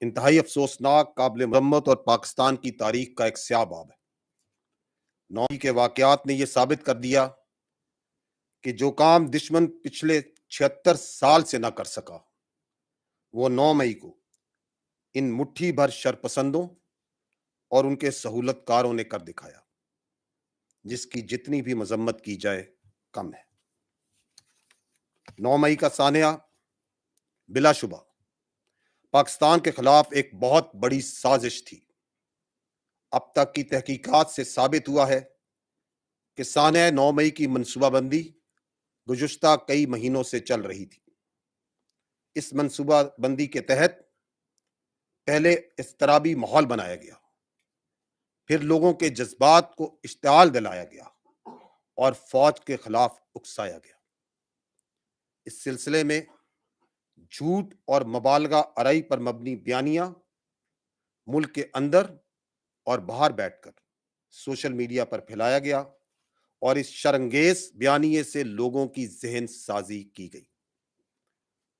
انتہائی افسوسناک، قابل مرمت اور پاکستان کی تاریخ کا ایک سیاہ باب ہے۔ 9 کے واقعات نے یہ ثابت کر دیا کہ جو کام دشمن پچھلے 76 سال سے نہ کر سکا، وہ 9 مئی کو ان مٹھی بھر شرپسندوں اور ان کے سہولت کاروں نے کر دکھایا، جس کی جتنی بھی مذمت کی جائے کم ہے۔ 9 مئی کا سانحہ بلا شبہ پاکستان کے خلاف ایک بہت بڑی سازش تھی۔ اب تک کی تحقیقات سے ثابت ہوا ہے کہ سانحہ 9 مئی کی منصوبہ بندی گزشتہ کئی مہینوں سے چل رہی تھی۔ اس منصوبہ بندی کے تحت پہلے اضطرابی ماحول بنایا گیا، پھر لوگوں کے جذبات کو اشتعال دلایا گیا اور فوج کے خلاف اکسایا گیا۔ اس سلسلے میں جھوٹ اور مبالغہ آرائی پر مبنی بیانیہ ملک کے اندر اور باہر بیٹھ کر سوشل میڈیا پر پھیلایا گیا اور اس شرانگیز بیانیے سے لوگوں کی ذہن سازی کی گئی۔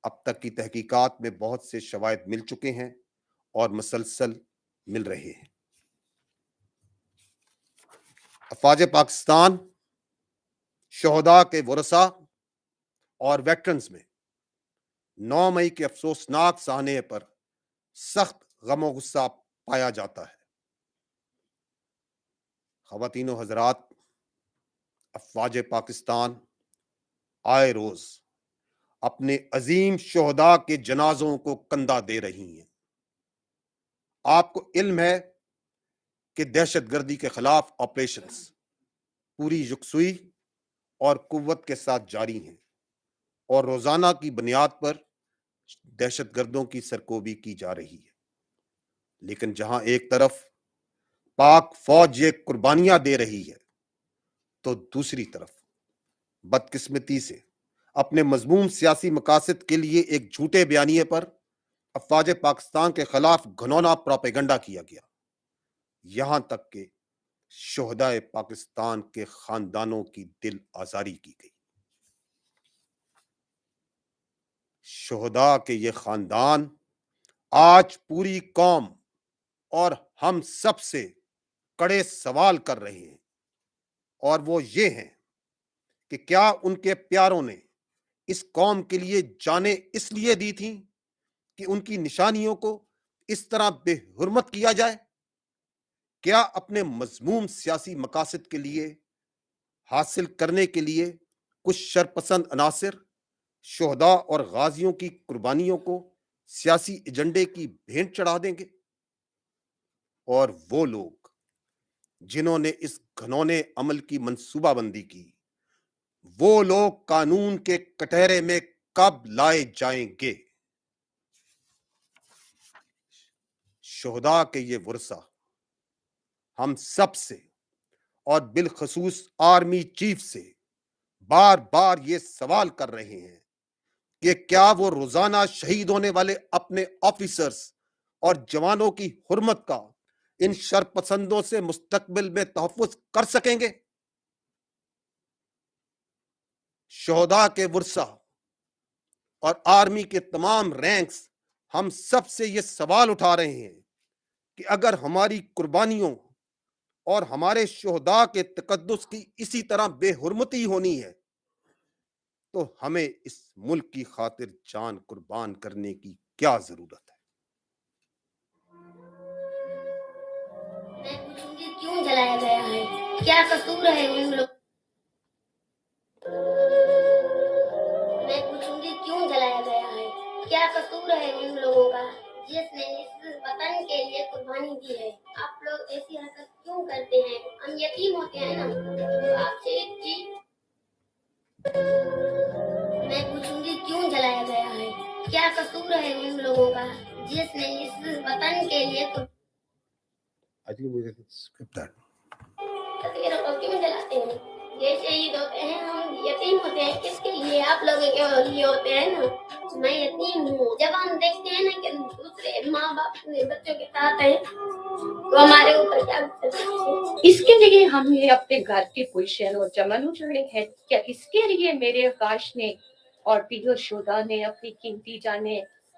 اب تک کی تحقیقات میں بہت سے شواہد مل چکے ہیں اور مسلسل مل رہے ہیں۔ افواج پاکستان شہداء کے ورثاء اور ویٹرنز میں 9 مئی کے افسوسناک سانحے پر سخت غم و غصہ پایا جاتا ہے۔ خواتین و حضرات، افواج پاکستان آئے روز اپنے عظیم شہداء کے جنازوں کو کندھا دے رہی ہیں۔ آپ کو علم ہے کہ دہشت گردی کے خلاف آپریشنز پوری یکسوئی اور قوت کے ساتھ جاری ہیں اور روزانہ کی بنیاد پر دہشت گردوں کی سرکوبی کی جا رہی ہے۔ لیکن جہاں ایک طرف پاک فوج یہ قربانیاں دے رہی ہے، تو دوسری طرف بدقسمتی سے اپنے مذموم سیاسی مقاصد کے لیے ایک جھوٹے بیانیے پر افواج پاکستان کے خلاف گھنونا پروپیگنڈا کیا گیا، یہاں تک کہ شہداء پاکستان کے خاندانوں کی دل آزاری کی گئی۔ شہداء کے یہ خاندان آج پوری قوم اور ہم سب سے کڑے سوال کر رہے ہیں، اور وہ یہ ہیں کہ کیا ان کے پیاروں نے اس قوم کے لیے جانیں اس لیے دی تھیں کہ ان کی نشانیوں کو اس طرح بے حرمت کیا جائے؟ کیا اپنے مذموم سیاسی مقاصد کے لیے حاصل کرنے کے لیے کچھ شرپسند عناصر شہداء اور غازیوں کی قربانیوں کو سیاسی ایجنڈے کی بھینٹ چڑھا دیں گے؟ اور وہ لوگ جنہوں نے اس گھنونے عمل کی منصوبہ بندی کی، وہ لوگ قانون کے کٹہرے میں کب لائے جائیں گے؟ شہداء کے یہ ورثاء ہم سب سے اور بالخصوص آرمی چیف سے بار بار یہ سوال کر رہے ہیں کہ کیا وہ روزانہ شہید ہونے والے اپنے آفیسرز اور جوانوں کی حرمت کا ان شرپسندوں سے مستقبل میں تحفظ کر سکیں گے؟ شہداء کے ورثاء اور آرمی کے تمام رینکس ہم سب سے یہ سوال اٹھا رہے ہیں کہ اگر ہماری قربانیوں اور ہمارے شہداء کے تقدس کی اسی طرح بے حرمتی ہونی ہے، تو ہمیں اس ملک کی خاطر جان قربان کرنے کی کیا ضرورت ہے؟ میں پوچھوں گی کیوں جلایا گیا ہے؟ کیا قصور ہے ان لوگ؟ میں پوچھوں گی کیوں جلایا گیا ہے؟ کیا قصور ہے ان لوگوں کا جس نے اس وطن کے لیے قربانی دی ہے؟ آپ لوگ ایسی حرکت کیوں کرتے ہیں؟ ہم یتیم ہوتے ہیں نا۔ آپ سے ایک چیز میں پوچھوں گی کیوں جلایا گیا ہے؟ کیا قصور ہے ان لوگوں کا جس نے اس وطن کے لیے تصویروں کو کیوں جلاتے ہیں؟ یہ شہید ہوتے ہیں، ہم یتیم ہوتے ہیں، کس کے لیے؟ آپ لوگوں کے لیے ہوتے ہیں نا۔ میں یتیم ہوں۔ جب ہم دیکھتے ہیں نا کہ دوسرے ماں باپ اپنے بچوں کے ساتھ ہیں تو ہمارے اوپر کیا گزرتی ہے؟ اس کے لیے ہم نے اپنے گھر کی پوزیشن اور چمن اجڑے ہیں کیا؟ اس کے لیے میرے آکاش نے اور دیگر شہداء نے اپنی قیمتی جانیں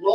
9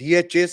DHS,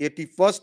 81st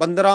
15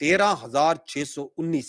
13,619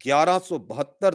1172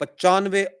95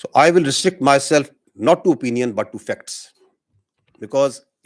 So I will restrict myself not to opinion but to facts, because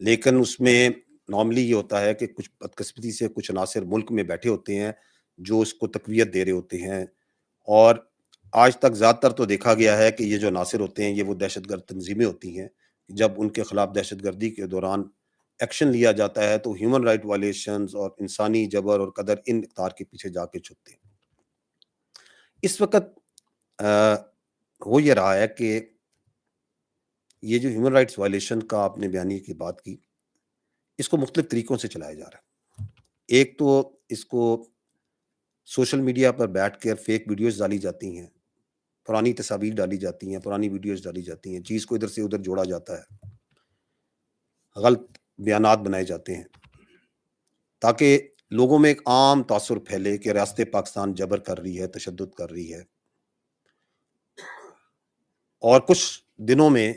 لیکن اس میں نارملی یہ ہوتا ہے کہ کچھ بدقسمتی سے کچھ عناصر ملک میں بیٹھے ہوتے ہیں جو اس کو تقویت دے رہے ہوتے ہیں، اور آج تک زیادہ تر تو دیکھا گیا ہے کہ یہ جو عناصر ہوتے ہیں یہ وہ دہشت گرد تنظیمیں ہوتی ہیں. جب ان کے خلاف دہشت گردی کے دوران ایکشن لیا جاتا ہے تو ہیومن رائٹ وائلیشنز اور انسانی جبر اور قدر ان اقدار کے پیچھے جا کے چھپتے ہیں. اس وقت ہو یہ رہا ہے کہ یہ جو ہیومن رائٹس وائلیشن کا آپ نے بیانیے کی بات کی، اس کو مختلف طریقوں سے چلایا جا رہا ہے. ایک تو اس کو سوشل میڈیا پر بیٹھ کر فیک ویڈیوز ڈالی جاتی ہیں، پرانی تصاویر ڈالی جاتی ہیں، پرانی ویڈیوز ڈالی جاتی ہیں، چیز کو ادھر سے ادھر جوڑا جاتا ہے، غلط بیانات بنائے جاتے ہیں تاکہ لوگوں میں ایک عام تاثر پھیلے کہ ریاست پاکستان جبر کر رہی ہے، تشدد کر رہی ہے. اور کچھ دنوں میں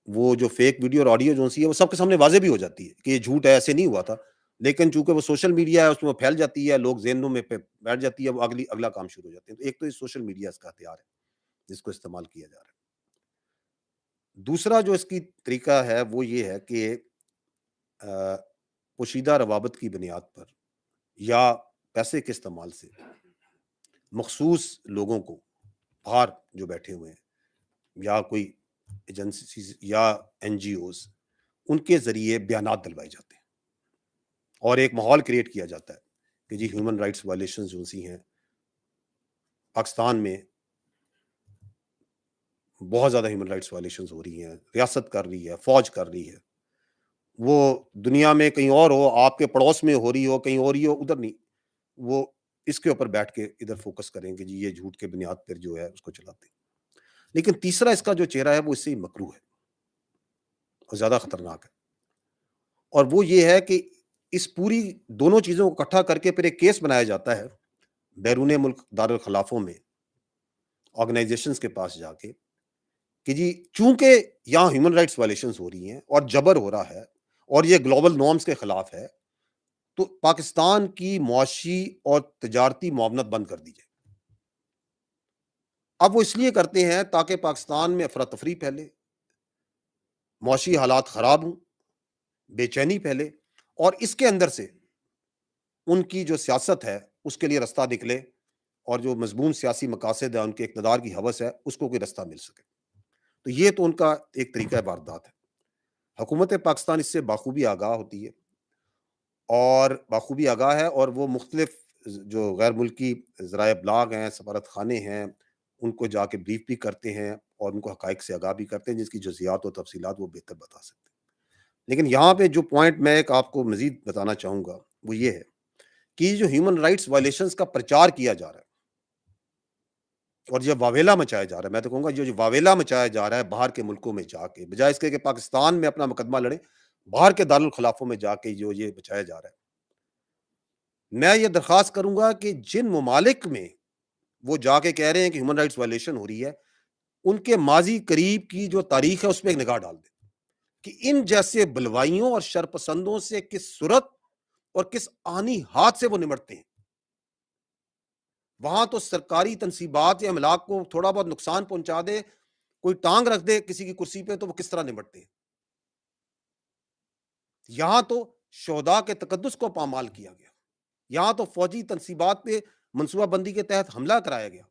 وہ جو فیک ویڈیو اور آڈیو جو سی ہے وہ سب کے سامنے واضح بھی ہو جاتی ہے کہ یہ جھوٹ ہے، ایسے نہیں ہوا تھا، لیکن چونکہ وہ سوشل میڈیا ہے اس میں پھیل جاتی ہے، لوگ ذہنوں میں بیٹھ جاتی ہے، وہ اگلا کام شروع ہو جاتے ہیں. تو ایک تو یہ سوشل میڈیا اس کا ہتھیار ہے جس کو استعمال کیا جا رہا ہے. دوسرا جو اس کی طریقہ ہے وہ یہ ہے کہ پوشیدہ روابط کی بنیاد پر یا پیسے کے استعمال سے مخصوص لوگوں کو باہر جو بیٹھے ہوئے ہیں یا کوئی ایجنسیز یا این جی اوز، ان کے ذریعے بیانات دلوائے جاتے ہیں اور ایک ماحول کریٹ کیا جاتا ہے کہ جی ہیومن رائٹس وائلیشنز جو سی ہیں پاکستان میں بہت زیادہ ہیومن رائٹس وائلیشنز ہو رہی ہیں، ریاست کر رہی ہے، فوج کر رہی ہے. وہ دنیا میں کہیں اور ہو، آپ کے پڑوس میں ہو رہی ہو، کہیں اور ہی ہو، ادھر نہیں، وہ اس کے اوپر بیٹھ کے ادھر فوکس کریں گے جی یہ جھوٹ کے بنیاد پر جو ہے اس کو چلاتے ہیں. لیکن تیسرا اس کا جو چہرہ ہے وہ اس سے ہی مکروہ ہے اور زیادہ خطرناک ہے، اور وہ یہ ہے کہ اس پوری دونوں چیزوں کو اکٹھا کر کے پھر ایک کیس بنایا جاتا ہے بیرون ملک دارالخلافوں میں آرگنائزیشنز کے پاس جا کے کہ جی چونکہ یہاں ہیومن رائٹس وائلیشنز ہو رہی ہیں اور جبر ہو رہا ہے اور یہ گلوبل نارمز کے خلاف ہے، تو پاکستان کی معاشی اور تجارتی معاونت بند کر دی جائے. اب وہ اس لیے کرتے ہیں تاکہ پاکستان میں افراتفری پھیلے، معاشی حالات خراب ہوں، بے چینی پھیلے، اور اس کے اندر سے ان کی جو سیاست ہے اس کے لیے رستہ نکلے اور جو مضمون سیاسی مقاصد ہے، ان کے اقتدار کی ہوس ہے، اس کو کوئی رستہ مل سکے. تو یہ تو ان کا ایک طریقہ واردات ہے. حکومت پاکستان اس سے بخوبی آگاہ ہوتی ہے اور وہ مختلف جو غیر ملکی ذرائع ابلاغ ہیں، سفارت خانے ہیں، ان کو جا کے بریف بھی کرتے ہیں اور ان کو حقائق سے آگاہ بھی کرتے ہیں جس کی جزیات و تفصیلات وہ بہتر بتا سکتے ہیں. لیکن یہاں پہ جو پوائنٹ میں ایک آپ کو مزید بتانا چاہوں گا وہ یہ ہے کہ جو ہیومن رائٹس وائلیشنز کا پرچار کیا جا رہا ہے اور جو واویلا مچایا جا رہا ہے، میں تو کہوں گا جو واویلا مچایا جا رہا ہے باہر کے ملکوں میں جا کے، بجائے اس کے کہ پاکستان میں اپنا مقدمہ لڑیں، باہر کے دارالخلافوں میں جا کے جو یہ بچایا جا رہا ہے. میں یہ درخواست کروں گا کہ جن ممالک میں وہ جا کے کہہ رہے ہیں کہ ہیومن رائٹس وائلیشن ہو رہی ہے، ان کے ماضی قریب کی جو تاریخ ہے اس پہ ایک نگاہ ڈال دیں کہ ان جیسے بلوائیوں اور شرپسندوں سے کس صورت اور کس آنی ہاتھ سے وہ نمٹتے ہیں. وہاں تو سرکاری تنصیبات یا املاک کو تھوڑا بہت نقصان پہنچا دے، کوئی ٹانگ رکھ دے کسی کی کرسی پہ، تو وہ کس طرح نمٹتے ہیں. یہاں تو شہداء کے تقدس کو پامال کیا گیا، یہاں تو فوجی تنصیبات پہ منصوبہ بندی کے تحت حملہ کرایا گیا.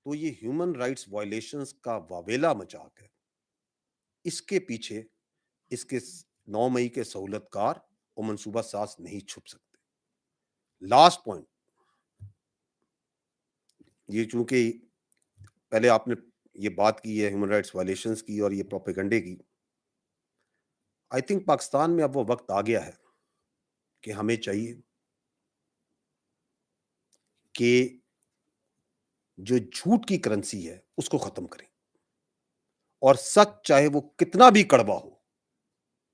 تو یہ ہیومن رائٹس وائلیشنز کا واویلا مچا کر اس کے پیچھے اس کے 9 مئی کے سہولت کار اور منصوبہ ساز نہیں چھپ سکتے. لاسٹ پوائنٹ یہ، چونکہ پہلے آپ نے یہ بات کی ہے ہیومن رائٹس وائلیشنز کی اور یہ پروپیگنڈے کی، آئی تھنک پاکستان میں اب وہ وقت آ گیا ہے کہ ہمیں چاہیے کہ جو جھوٹ کی کرنسی ہے اس کو ختم کریں اور سچ چاہے وہ کتنا بھی کڑوا ہو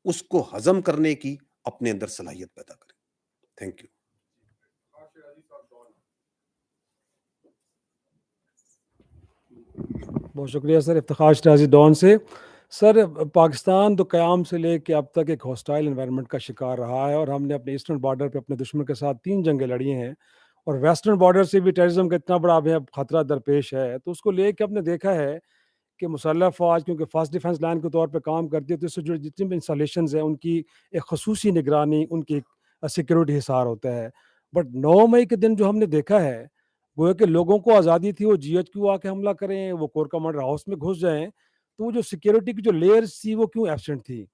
اس کو ہضم کرنے کی اپنے اندر صلاحیت پیدا کریں. Thank you. بہت شکریہ سر. افتخار شرازی ڈان سے. سر پاکستان تو قیام سے لے کے اب تک ایک ہاسٹائل انوائرمنٹ کا شکار رہا ہے اور ہم نے اپنے ایسٹرن بارڈر پہ اپنے دشمن کے ساتھ 3 جنگیں لڑی ہیں اور ویسٹرن بارڈر سے بھی ٹیررزم کا اتنا بڑا خطرہ درپیش ہے. تو اس کو لے کے ہم نے دیکھا ہے کہ مسلح فوج کیونکہ فرسٹ ڈیفنس لائن کے طور پہ کام کرتی ہے، تو اس سے جو جتنی بھی انسٹالیشنز ہیں ان کی ایک خصوصی نگرانی، ان کی سیکیورٹی حصار ہوتا ہے. بٹ 9 مئی کے دن جو ہم نے دیکھا ہے، گویا کہ لوگوں کو آزادی تھی وہ جی ایچ کیو آ کے حملہ کریں، وہ کور کمانڈر ہاؤس میں گھس جائیں، تو وہ جو سیکیورٹی کی جو لیئرز تھی وہ کیوں ایبسنٹ تھی؟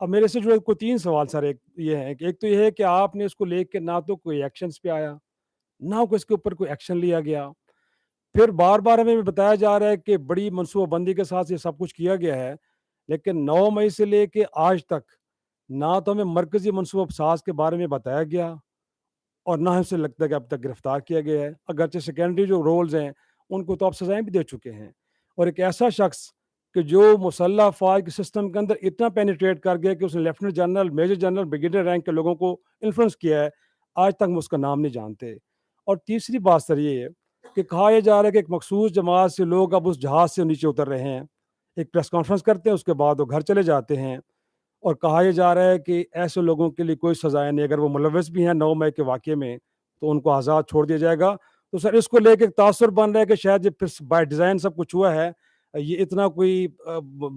اب میرے سے جو کوئی 3 سوال سر. ایک یہ ہے کہ ایک تو یہ ہے کہ آپ نے اس کو لے کے نہ تو کوئی ایکشنز پہ آیا، نہ اس کے اوپر کوئی ایکشن لیا گیا. پھر بار بار ہمیں بتایا جا رہا ہے کہ بڑی منصوبہ بندی کے ساتھ یہ سب کچھ کیا گیا ہے، لیکن 9 مئی سے لے کے آج تک نہ تو ہمیں مرکزی منصوبہ ساز کے بارے میں بتایا گیا اور نہ ہم سے لگتا ہے کہ اب تک گرفتار کیا گیا ہے. اگرچہ سیکنڈری جو رولز ہیں ان کو تو آپ سزائیں بھی دے چکے ہیں. اور ایک ایسا شخص کہ جو مسلح افواج کے سسٹم کے اندر اتنا پینیٹریٹ کر گیا کہ اس نے lieutenant general, major general, brigadier rank کے لوگوں کو انفلوئنس کیا ہے، آج تک ہم اس کا نام نہیں جانتے. اور تیسری بات سر یہ ہے کہ کہا یہ جا رہا ہے کہ ایک مخصوص جماعت سے لوگ اب اس جہاز سے نیچے اتر رہے ہیں، ایک پریس کانفرنس کرتے ہیں، اس کے بعد وہ گھر چلے جاتے ہیں، اور کہا یہ جا رہا ہے کہ ایسے لوگوں کے لیے کوئی سزائیں نہیں، اگر وہ ملوث بھی ہیں 9 مئی کے واقعے میں تو ان کو آزاد چھوڑ دیا جائے گا. تو سر اس کو لے کے تاثر بن رہا ہے کہ شاید یہ پھر بائی ڈیزائن سب کچھ ہوا ہے، یہ اتنا کوئی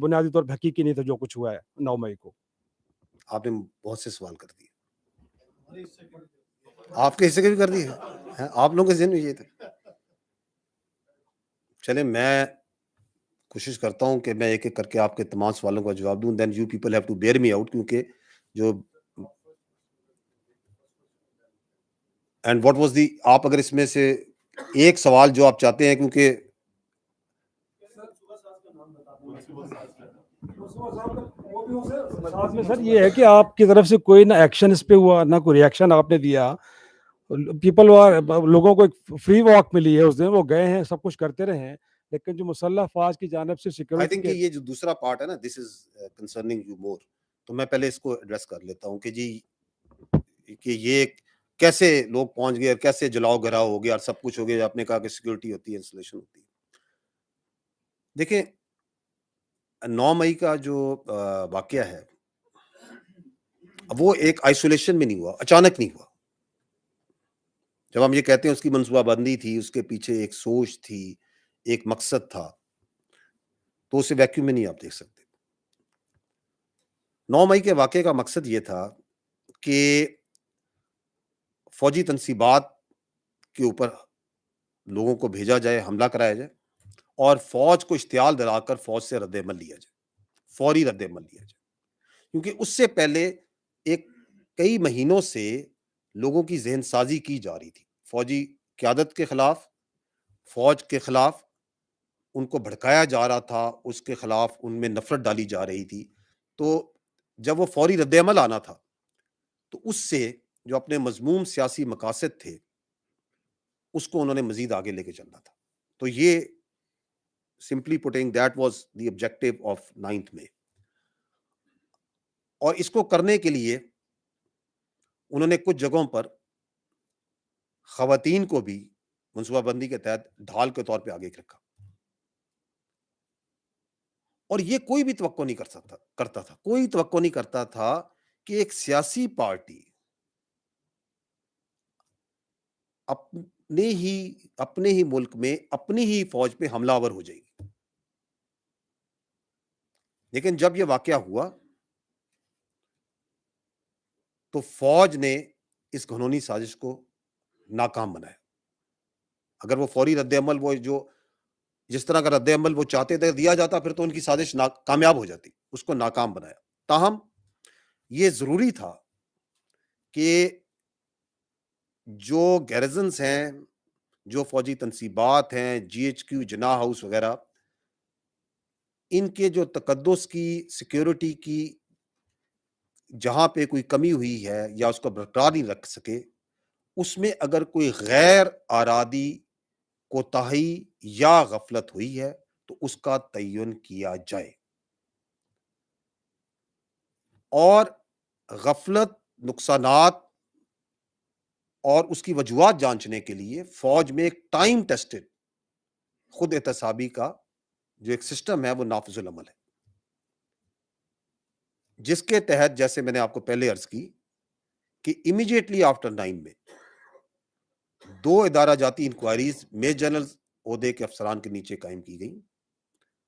بنیادی طور پہ حقیقی نہیں تھا جو کچھ ہوا ہے 9 مئی کو. آپ نے بہت سے سوال کر دیے، آپ کے حصے کے بھی کر دیے، آپ لوگوں کے ذہن میں یہ تھا. چلیں میں کوشش کرتا ہوں کہ میں ایک ایک کر کے آپ کے تمام سوالوں کا جواب دوں. Then you people have to bear me out, کیونکہ جو اینڈ واٹ واز دی، آپ اگر اس میں سے ایک سوال جو آپ چاہتے ہیں، کیونکہ ساتھ میں سر یہ ہے کہ آپ کی طرف سے کوئی نہ ایکشن اس پہ ہوا، نہ کوئی ریئیکشن آپ نے دیا. پیپل لوگوں کو ایک فری واک ملی ہے اس دن، وہ گئے ہیں، سب کچھ کرتے رہے ہیں، لیکن جو مسلح افواج کی جانب سے آئی سیکورٹی تھنک کہ یہ جو دوسرا پارٹ ہے نا، دس از کنسرننگ یو مور، تو میں پہلے اس کو ایڈریس کر لیتا ہوں کہ جی کہ یہ کیسے لوگ پہنچ گئے، کیسے جلاؤ گھراؤ ہو گیا اور سب کچھ ہو گیا. آپ نے کہا کہ سیکورٹی ہوتی ہے، انسٹالیشن ہوتی ہے. دیکھیں 9 مئی کا جو واقعہ ہے وہ ایک آئسولیشن میں نہیں ہوا، اچانک نہیں ہوا. جب ہم یہ کہتے ہیں اس کی منصوبہ بندی تھی، اس کے پیچھے ایک سوچ تھی، ایک مقصد تھا، تو اسے ویکیوم میں نہیں آپ دیکھ سکتے. 9 مئی کے واقعے کا مقصد یہ تھا کہ فوجی تنصیبات کے اوپر لوگوں کو بھیجا جائے، حملہ کرایا جائے، اور فوج کو اشتعال دلا کر فوج سے رد عمل لیا جائے، فوری رد عمل لیا جائے. کیونکہ اس سے پہلے ایک کئی مہینوں سے لوگوں کی ذہن سازی کی جا رہی تھی، فوجی قیادت کے خلاف، فوج کے خلاف ان کو بھڑکایا جا رہا تھا، اس کے خلاف ان میں نفرت ڈالی جا رہی تھی. تو جب وہ فوری رد عمل آنا تھا تو اس سے جو اپنے مذموم سیاسی مقاصد تھے اس کو انہوں نے مزید آگے لے کے چلنا تھا. تو یہ simply putting that was the objective of 9 مئی. اور اس کو کرنے کے لیے انہوں نے کچھ جگہوں پر خواتین کو بھی منصوبہ بندی کے تحت ڈھال کے طور پہ آگے رکھا. اور یہ کوئی بھی توقع نہیں کرتا تھا، کوئی توقع نہیں کرتا تھا کہ ایک سیاسی پارٹی اپنے ہی ملک میں اپنی ہی فوج پہ حملہ آور ہو جائے گی. لیکن جب یہ واقعہ ہوا تو فوج نے اس گھنونی سازش کو ناکام بنایا. اگر وہ فوری رد عمل، وہ جو جس طرح کا رد عمل وہ چاہتے تھے دیا جاتا، پھر تو ان کی سازش کامیاب ہو جاتی. اس کو ناکام بنایا. تاہم یہ ضروری تھا کہ جو گیرزنز ہیں، جو فوجی تنصیبات ہیں، جی ایچ کیو، جناح ہاؤس وغیرہ، ان کے جو تقدس کی، سیکیورٹی کی جہاں پہ کوئی کمی ہوئی ہے یا اس کو برقرار نہیں رکھ سکے، اس میں اگر کوئی غیر ارادی کوتاہی یا غفلت ہوئی ہے تو اس کا تعین کیا جائے. اور غفلت، نقصانات اور اس کی وجوہات جانچنے کے لیے فوج میں ایک ٹائم ٹیسٹڈ خود احتسابی کا جو ایک سسٹم ہے وہ نافذ العمل ہے، جس کے تحت جیسے میں نے آپ کو پہلے عرض کی کہ امیڈیٹلی آفٹر 9 میں 2 ادارہ جاتی انکوائریز میجر جنرل عہدے کے افسران کے نیچے قائم کی گئیں.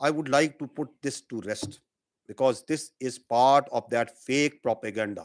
I would like to put this to rest because this is part of that fake propaganda.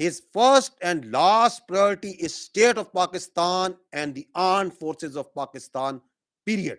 His first and last priority is state of Pakistan and the armed forces of Pakistan, period.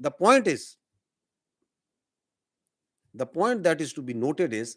The point that is to be noted is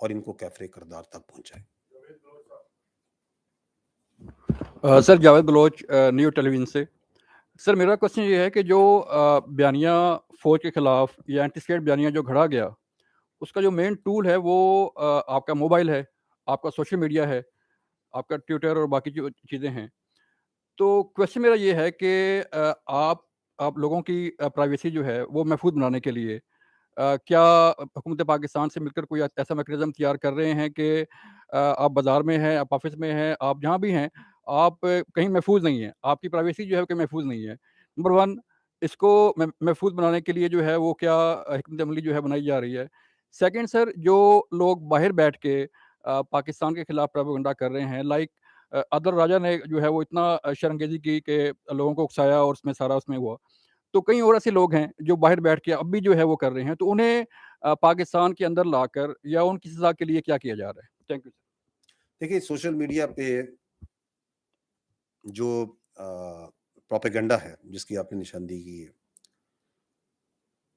اور ان کو کیفر کردار تک پہنچائیں. سر Javed Baloch new ٹیلی vision سے. سر میرا question یہ ہے کہ جو بیانیہ فوج کے خلاف یا اینٹی اسٹیٹ بیانیہ جو گھڑا گیا, اس کا جو مین ٹول ہے وہ آپ کا موبائل ہے, آپ کا سوشل میڈیا ہے, آپ کا ٹویٹر اور باقی جو چیزیں ہیں. تو کوشچن میرا یہ ہے کہ آپ لوگوں کی پرائیویسی جو ہے وہ محفوظ بنانے کے لیے کیا حکومت پاکستان سے مل کر کوئی ایسا میکنزم تیار کر رہے ہیں کہ آپ بازار میں ہیں, آپ آفس میں ہیں, آپ جہاں بھی ہیں, آپ کہیں محفوظ نہیں ہیں, آپ کی پرائیویسی جو ہے کہ محفوظ نہیں ہے. نمبر 1, اس کو محفوظ بنانے کے لیے جو ہے وہ کیا حکمت عملی جو ہے بنائی جا رہی ہے. سیکنڈ سر, جو لوگ باہر بیٹھ کے پاکستان کے خلاف پروپیگنڈا کر رہے ہیں, لائک ادر راجا نے جو ہے وہ اتنا شرنگیزی کی کہ لوگوں کو اکسایا اور اس میں ہوا, تو کئی اور ایسے لوگ ہیں جو باہر بیٹھ کے اب بھی جو ہے وہ کر رہے ہیں, تو انہیں پاکستان کے اندر لا کر یا ان کی سزا کے لیے کیا کیا جا رہا ہے. Thank you sir. دیکھیے, سوشل میڈیا پہ جو پروپیگنڈا ہے جس کی آپ نے نشاندہی کی ہے,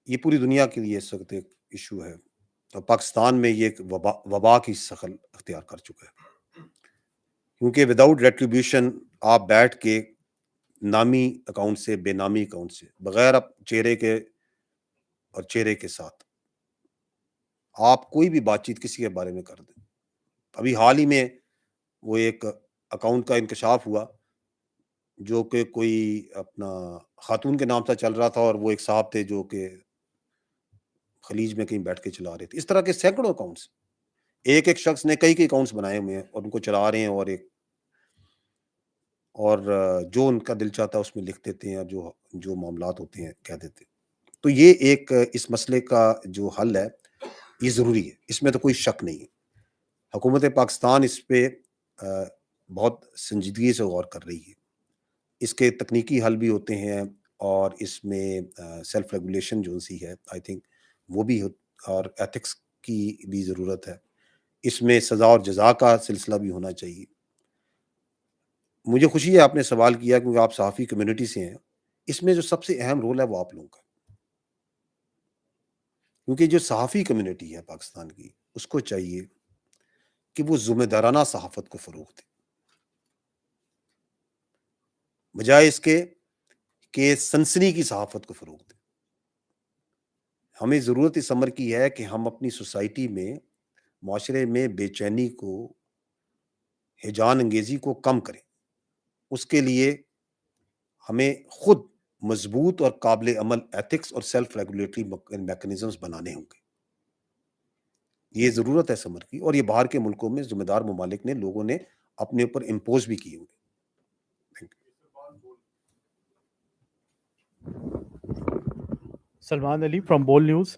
یہ پوری دنیا کے لیے اس وقت ایک ایشو ہے, اور پاکستان میں یہ ایک وبا کی شکل اختیار کر چکا ہے, کیونکہ وداؤٹ ریٹریبیوشن آپ بیٹھ کے نامی اکاؤنٹ سے, بے نامی اکاؤنٹ سے, بغیر چہرے کے اور چہرے کے ساتھ آپ کوئی بھی بات چیت کسی کے بارے میں کر دیں. ابھی حال ہی میں وہ ایک اکاؤنٹ کا انکشاف ہوا جو کہ کوئی اپنا خاتون کے نام سے چل رہا تھا, اور وہ ایک صاحب تھے جو کہ خلیج میں کہیں بیٹھ کے چلا رہے تھے. اس طرح کے سینکڑوں اکاؤنٹس, ایک شخص نے کئی اکاؤنٹس بنائے ہوئے ہیں اور ان کو چلا رہے ہیں, اور جو ان کا دل چاہتا ہے اس میں لکھ دیتے ہیں, اور جو معاملات ہوتے ہیں کہہ دیتے ہیں. تو یہ ایک اس مسئلے کا جو حل ہے یہ ضروری ہے, اس میں تو کوئی شک نہیں ہے. حکومت پاکستان اس پہ بہت سنجیدگی سے غور کر رہی ہے. اس کے تکنیکی حل بھی ہوتے ہیں, اور اس میں سیلف ریگولیشن جو سی ہے آئی تھنک وہ بھی, اور ایتھکس کی بھی ضرورت ہے. اس میں سزا اور جزا کا سلسلہ بھی ہونا چاہیے. مجھے خوشی ہے آپ نے سوال کیا, کیونکہ آپ صحافی کمیونٹی سے ہیں. اس میں جو سب سے اہم رول ہے وہ آپ لوگوں کا, کیونکہ جو صحافی کمیونٹی ہے پاکستان کی, اس کو چاہیے کہ وہ ذمہ دارانہ صحافت کو فروغ دے, بجائے اس کے کہ سنسنی کی صحافت کو فروغ دے. ہمیں ضرورت اس امر کی ہے کہ ہم اپنی سوسائٹی میں, معاشرے میں بے چینی کو, ہیجان انگیزی کو کم کریں. اس کے لیے ہمیں خود مضبوط اور قابل عمل ایتھکس اور سیلف ریگولیٹری میکنزمز بنانے ہوں گے. یہ ضرورت ہے سمر کی, اور یہ باہر کے ملکوں میں ذمہ دار ممالک نے, لوگوں نے اپنے اوپر امپوز بھی کیے ہوں گے. سلمان علی فرام بول نیوز.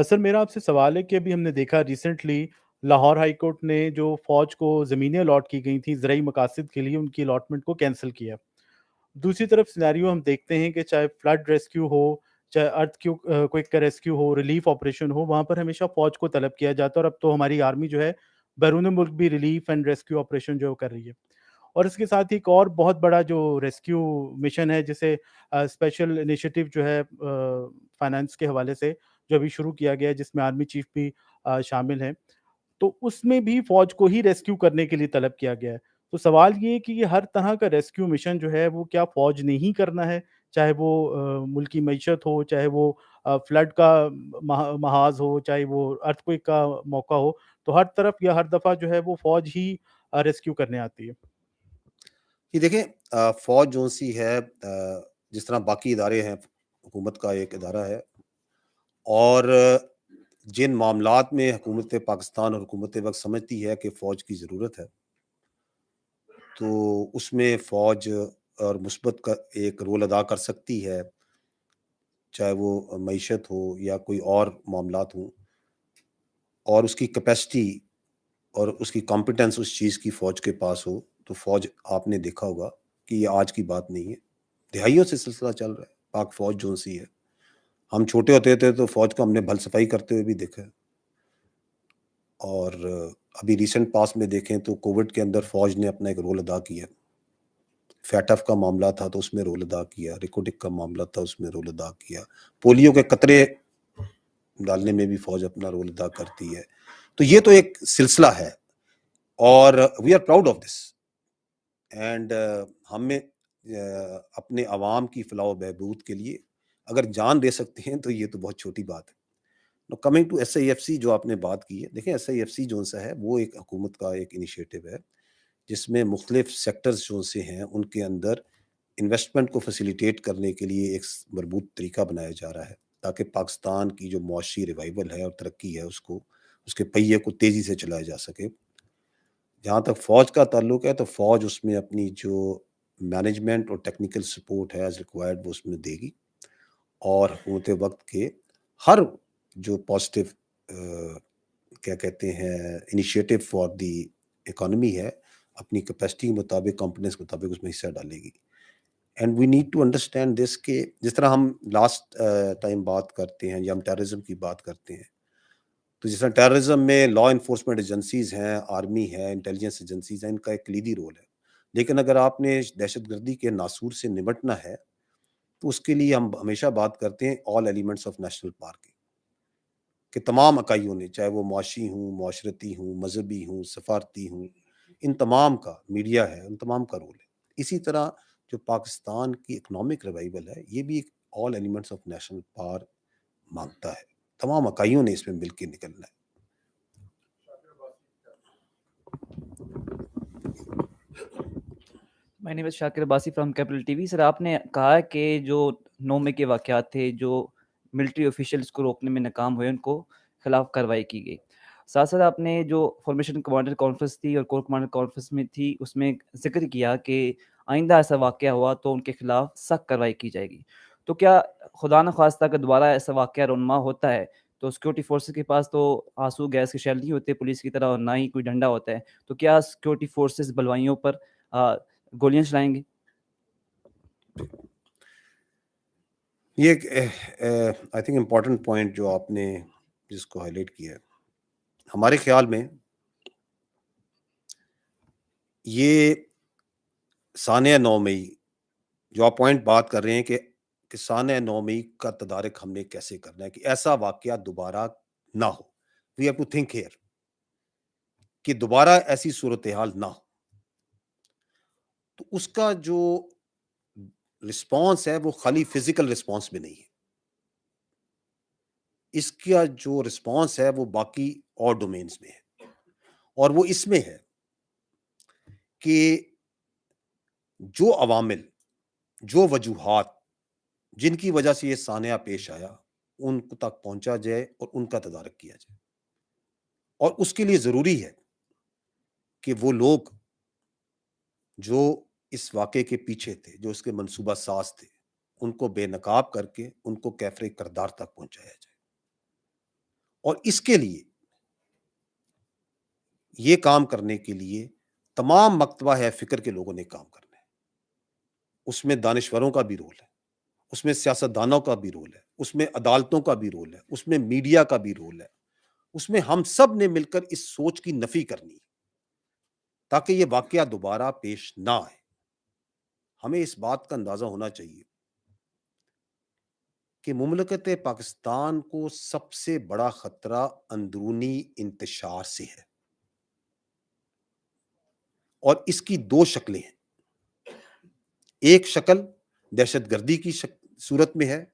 سر میرا آپ سے سوال ہے کہ ابھی ہم نے دیکھا ریسنٹلی لاہور ہائی کورٹ نے جو فوج کو زمینیں الاٹ کی گئی تھیں زرعی مقاصد کے لیے, ان کی الاٹمنٹ کو کینسل کیا. دوسری طرف سینیریو ہم دیکھتے ہیں کہ چاہے فلڈ ریسکیو ہو, چاہے ارتھ کوئک کا ریسکیو ہو, ریلیف آپریشن ہو, وہاں پر ہمیشہ فوج کو طلب کیا جاتا ہے, اور اب تو ہماری آرمی جو ہے بیرون ملک بھی ریلیف اینڈ ریسکیو آپریشن جو کر رہی ہے. اور اس کے ساتھ ایک اور بہت بڑا جو ریسکیو مشن ہے جسے اسپیشل انیشیٹو جو ہے فائنانس کے حوالے سے جو ابھی شروع کیا گیا ہے, جس میں آرمی چیف بھی شامل ہیں, تو اس میں بھی فوج کو ہی ریسکیو کرنے کے لیے طلب کیا گیا ہے. تو سوال یہ ہے کہ یہ ہر طرح کا ریسکیو مشن جو ہے وہ کیا فوج نے ہی کرنا ہے, چاہے وہ ملکی معیشت ہو, چاہے وہ فلڈ کا محاذ ہو, چاہے وہ ارتھ کوئک کا موقع ہو, تو ہر طرف یا ہر دفعہ جو ہے وہ فوج ہی ریسکیو کرنے آتی ہے. یہ دیکھیں, فوج جو سی ہے جس طرح باقی ادارے ہیں, حکومت کا ایک ادارہ ہے, اور جن معاملات میں حکومت پاکستان اور حکومت وقت سمجھتی ہے کہ فوج کی ضرورت ہے, تو اس میں فوج اور مثبت کا ایک رول ادا کر سکتی ہے, چاہے وہ معیشت ہو یا کوئی اور معاملات ہوں, اور اس کی کیپیسٹی اور اس کی کمپیٹنس اس چیز کی فوج کے پاس ہو. تو فوج, آپ نے دیکھا ہوگا کہ یہ آج کی بات نہیں ہے, دہائیوں سے سلسلہ چل رہا ہے. پاک فوج جو سی ہے, ہم چھوٹے ہوتے تھے تو فوج کو ہم نے بھل صفائی کرتے ہوئے بھی دیکھا ہے, اور ابھی ریسنٹ پاس میں دیکھیں تو کووڈ کے اندر فوج نے اپنا ایک رول ادا کیا. فیٹف کا معاملہ تھا تو اس میں رول ادا کیا, ریکوٹک کا معاملہ تھا اس میں رول ادا کیا, پولیو کے قطرے ڈالنے میں بھی فوج اپنا رول ادا کرتی ہے. تو یہ تو ایک سلسلہ ہے اور we are proud of this and ہمیں اپنے عوام کی فلاح و بہبود کے لیے اگر جان دے سکتے ہیں تو یہ تو بہت چھوٹی بات ہے. کمنگ ٹو SIFC جو آپ نے بات کی ہے, دیکھیں SIFC جو سا ہے وہ ایک حکومت کا ایک انیشیٹو ہے جس میں مختلف سیکٹرز جو سے ہیں ان کے اندر انویسٹمنٹ کو فیسیلیٹیٹ کرنے کے لیے ایک مربوط طریقہ بنایا جا رہا ہے تاکہ پاکستان کی جو معاشی ریوائول ہے اور ترقی ہے اس کے پہیے کو تیزی سے چلایا جا سکے. جہاں تک فوج کا تعلق ہے تو فوج اس میں اپنی جو مینجمنٹ اور ٹیکنیکل سپورٹ ہے ایز ریکوائرڈ وہ اس میں دے گی, اور حکومت وقت کے ہر جو پازیٹیو کیا کہتے ہیں انیشیٹو فار دی اکانومی ہے اپنی کیپیسٹی کے مطابق کمپنیز کے مطابق اس میں حصہ ڈالے گی. And we need to understand this کہ جس طرح ہم لاسٹ ٹائم بات کرتے ہیں یا ہم ٹیررزم کی بات کرتے ہیں تو جس طرح ٹیررزم میں لا انفورسمنٹ ایجنسیز ہیں, آرمی ہے, انٹیلیجنس ایجنسیز ہیں, ان کا ایک کلیدی رول ہے. لیکن اگر آپ نے دہشت گردی کے ناسور سے نمٹنا ہے تو اس کے لیے ہم ہمیشہ بات کرتے ہیں all elements of national park کہ تمام اکائیوں نے, چاہے وہ معاشی ہوں, معاشرتی ہوں, مذہبی ہوں, سفارتی ہوں, ان تمام کا, میڈیا ہے, ان تمام کا رول ہے. اسی طرح جو پاکستان کی اکنامک ریوائول ہے یہ بھی ایک all elements of national park مانگتا ہے. تمام اکائیوں نے اس میں مل کے نکلنا ہے. My name is Shakir Abbasi from Capital TV. سر آپ نے کہا کہ جو 9 مئی کے واقعات تھے جو ملٹری آفیشلز کو روکنے میں ناکام ہوئے ان کو خلاف کارروائی کی گئی. ساتھ ساتھ آپ نے جو فارمیشن کمانڈر کانفرنس تھی اور کور کمانڈر کانفرنس میں تھی اس میں ذکر کیا کہ آئندہ ایسا واقعہ ہوا تو ان کے خلاف سخت کارروائی کی جائے گی. تو کیا خدا نخواستہ اگر دوبارہ ایسا واقعہ رونما ہوتا ہے تو سیکورٹی فورسز کے پاس تو آنسو گیس کے شیل نہیں ہوتے پولیس کی طرح اور نہ ہی کوئی ڈنڈا ہوتا ہے, تو کیا سیکورٹی فورسز بلوائیوں پر گولیاں چلائیں گے؟ یہ آئی تھنک امپورٹنٹ پوائنٹ جو آپ نے جس کو ہائی لائٹ کیا ہے. ہمارے خیال میں یہ سانحہ 9 مئی جو آپ پوائنٹ بات کر رہے ہیں کہ سانحہ 9 مئی کا تدارک ہم نے کیسے کرنا ہے کہ ایسا واقعہ دوبارہ نہ ہو. We have to think here کہ دوبارہ ایسی صورتحال نہ ہو. تو اس کا جو رسپانس ہے وہ خالی فزیکل رسپانس میں نہیں ہے, اس کا جو رسپانس ہے وہ باقی اور ڈومینز میں ہے, اور وہ اس میں ہے کہ جو عوامل, جو وجوہات جن کی وجہ سے یہ سانحہ پیش آیا ان تک پہنچا جائے اور ان کا تدارک کیا جائے. اور اس کے لیے ضروری ہے کہ وہ لوگ جو اس واقعے کے پیچھے تھے, جو اس کے منصوبہ ساز تھے, ان کو بے نقاب کر کے ان کو کیفر کردار تک پہنچایا جائے. اور اس کے لیے یہ کام کرنے کے لیے تمام مکتبہ ہے فکر کے لوگوں نے کام کرنا ہے. اس میں دانشوروں کا بھی رول ہے, اس میں سیاستدانوں کا بھی رول ہے, اس میں عدالتوں کا بھی رول ہے, اس میں میڈیا کا بھی رول ہے. اس میں ہم سب نے مل کر اس سوچ کی نفی کرنی ہے تاکہ یہ واقعہ دوبارہ پیش نہ آئے. ہمیں اس بات کا اندازہ ہونا چاہیے کہ مملکت پاکستان کو سب سے بڑا خطرہ اندرونی انتشار سے ہے, اور اس کی 2 شکلیں ہیں. ایک شکل دہشت گردی کی صورت میں ہے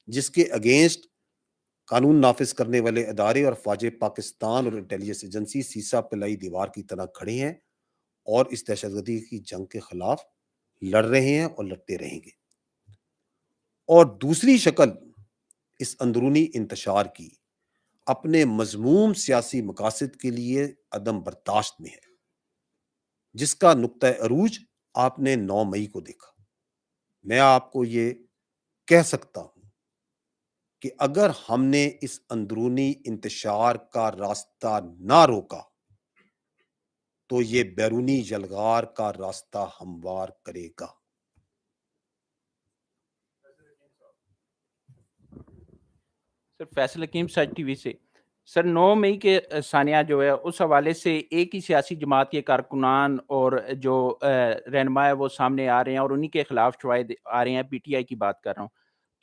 جس کے اگینسٹ قانون نافذ کرنے والے ادارے اور فوج پاکستان اور انٹیلیجنس ایجنسی سیسا پلائی دیوار کی طرح کھڑے ہیں اور اس دہشت گردی کی جنگ کے خلاف لڑ رہے ہیں اور لڑتے رہیں گے. اور دوسری شکل اس اندرونی انتشار کی اپنے مذموم سیاسی مقاصد کے لیے عدم برداشت میں ہے, جس کا نقطہ عروج آپ نے 9 مئی کو دیکھا. میں آپ کو یہ کہہ سکتا ہوں کہ اگر ہم نے اس اندرونی انتشار کا راستہ نہ روکا تو یہ بیرونی یلغار کا راستہ ہموار کرے گا. سر فیصل حکیم سچ ٹی وی سے. سر 9 مئی کے سانحہ جو ہے اس حوالے سے ایک ہی سیاسی جماعت کے کارکنان اور جو رہنما ہے وہ سامنے آ رہے ہیں اور انہی کے خلاف شواہد آ رہے ہیں. پی ٹی آئی کی بات کر رہا ہوں.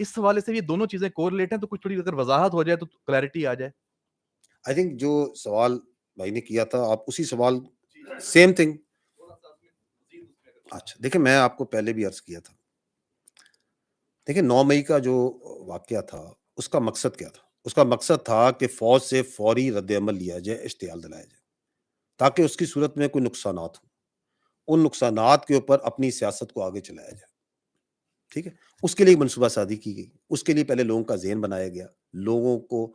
اس حوالے سے یہ دونوں چیزیں کورلیٹ ہیں, تو کچھ تھوڑی اگر وضاحت ہو جائے تو کلیئرٹی آ جائے. آئی تھنک جو سوال بھائی نے کیا تھا آپ اسی سوال سیم تھنگ. اچھا دیکھیں میں آپ کو پہلے بھی عرض کیا تھا, دیکھیں 9 مئی کا جو واقعہ تھا اس کا مقصد کیا تھا؟ اس کا مقصد تھا کہ فوج سے فوری رد عمل لیا جائے, اشتعال دلایا جائے, تاکہ اس کی صورت میں کوئی نقصانات ہوں, ان نقصانات کے اوپر اپنی سیاست کو آگے چلایا جائے. ٹھیک ہے, اس کے لیے منصوبہ سازی کی گئی. اس کے لیے پہلے لوگوں کا ذہن بنایا گیا, لوگوں کو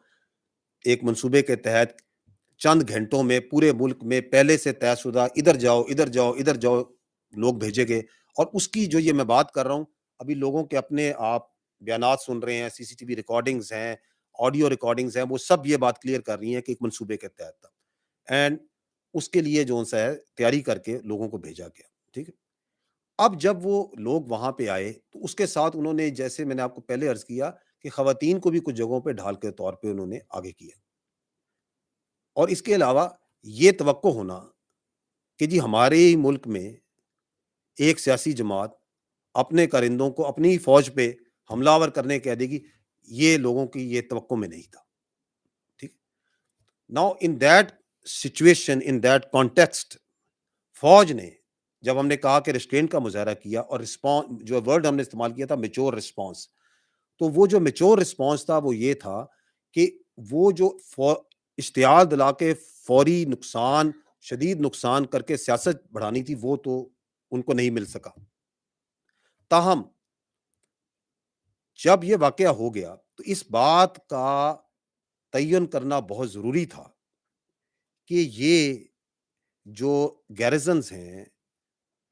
ایک منصوبے کے تحت چند گھنٹوں میں پورے ملک میں پہلے سے طے شدہ ادھر جاؤ ادھر جاؤ ادھر جاؤ لوگ بھیجے گئے. اور اس کی جو یہ میں بات کر رہا ہوں, ابھی لوگوں کے اپنے آپ بیانات سن رہے ہیں, سی سی ٹی وی ریکارڈنگز ہیں, آڈیو ریکارڈنگز ہیں, وہ سب یہ بات کلیئر کر رہی ہیں کہ ایک منصوبے کے تحت تھا, اینڈ اس کے لیے جو سا ہے تیاری کر کے لوگوں کو بھیجا گیا. ٹھیک ہے, اب جب وہ لوگ وہاں پہ آئے تو اس کے ساتھ انہوں نے, جیسے میں نے آپ کو پہلے عرض کیا کہ خواتین کو بھی کچھ جگہوں پہ ڈھال کے طور پہ انہوں نے آگے کیا. اور اس کے علاوہ یہ توقع ہونا کہ جی ہمارے ملک میں ایک سیاسی جماعت اپنے کارندوں کو اپنی فوج پہ حملہ آور کرنے کہہ دے گی, یہ لوگوں کی یہ توقع میں نہیں تھا. ٹھیک, now in that situation, in that context, فوج نے جب ہم نے کہا کہ ریسٹرینٹ کا مظاہرہ کیا اور رسپانس, جو ورڈ ہم نے استعمال کیا تھا میچور رسپانس, تو وہ جو میچور رسپانس تھا وہ یہ تھا کہ وہ جو اشتعال دلا کے فوری نقصان, شدید نقصان کر کے سیاست بڑھانی تھی وہ تو ان کو نہیں مل سکا. تاہم جب یہ واقعہ ہو گیا تو اس بات کا تعین کرنا بہت ضروری تھا کہ یہ جو گیرزنز ہیں,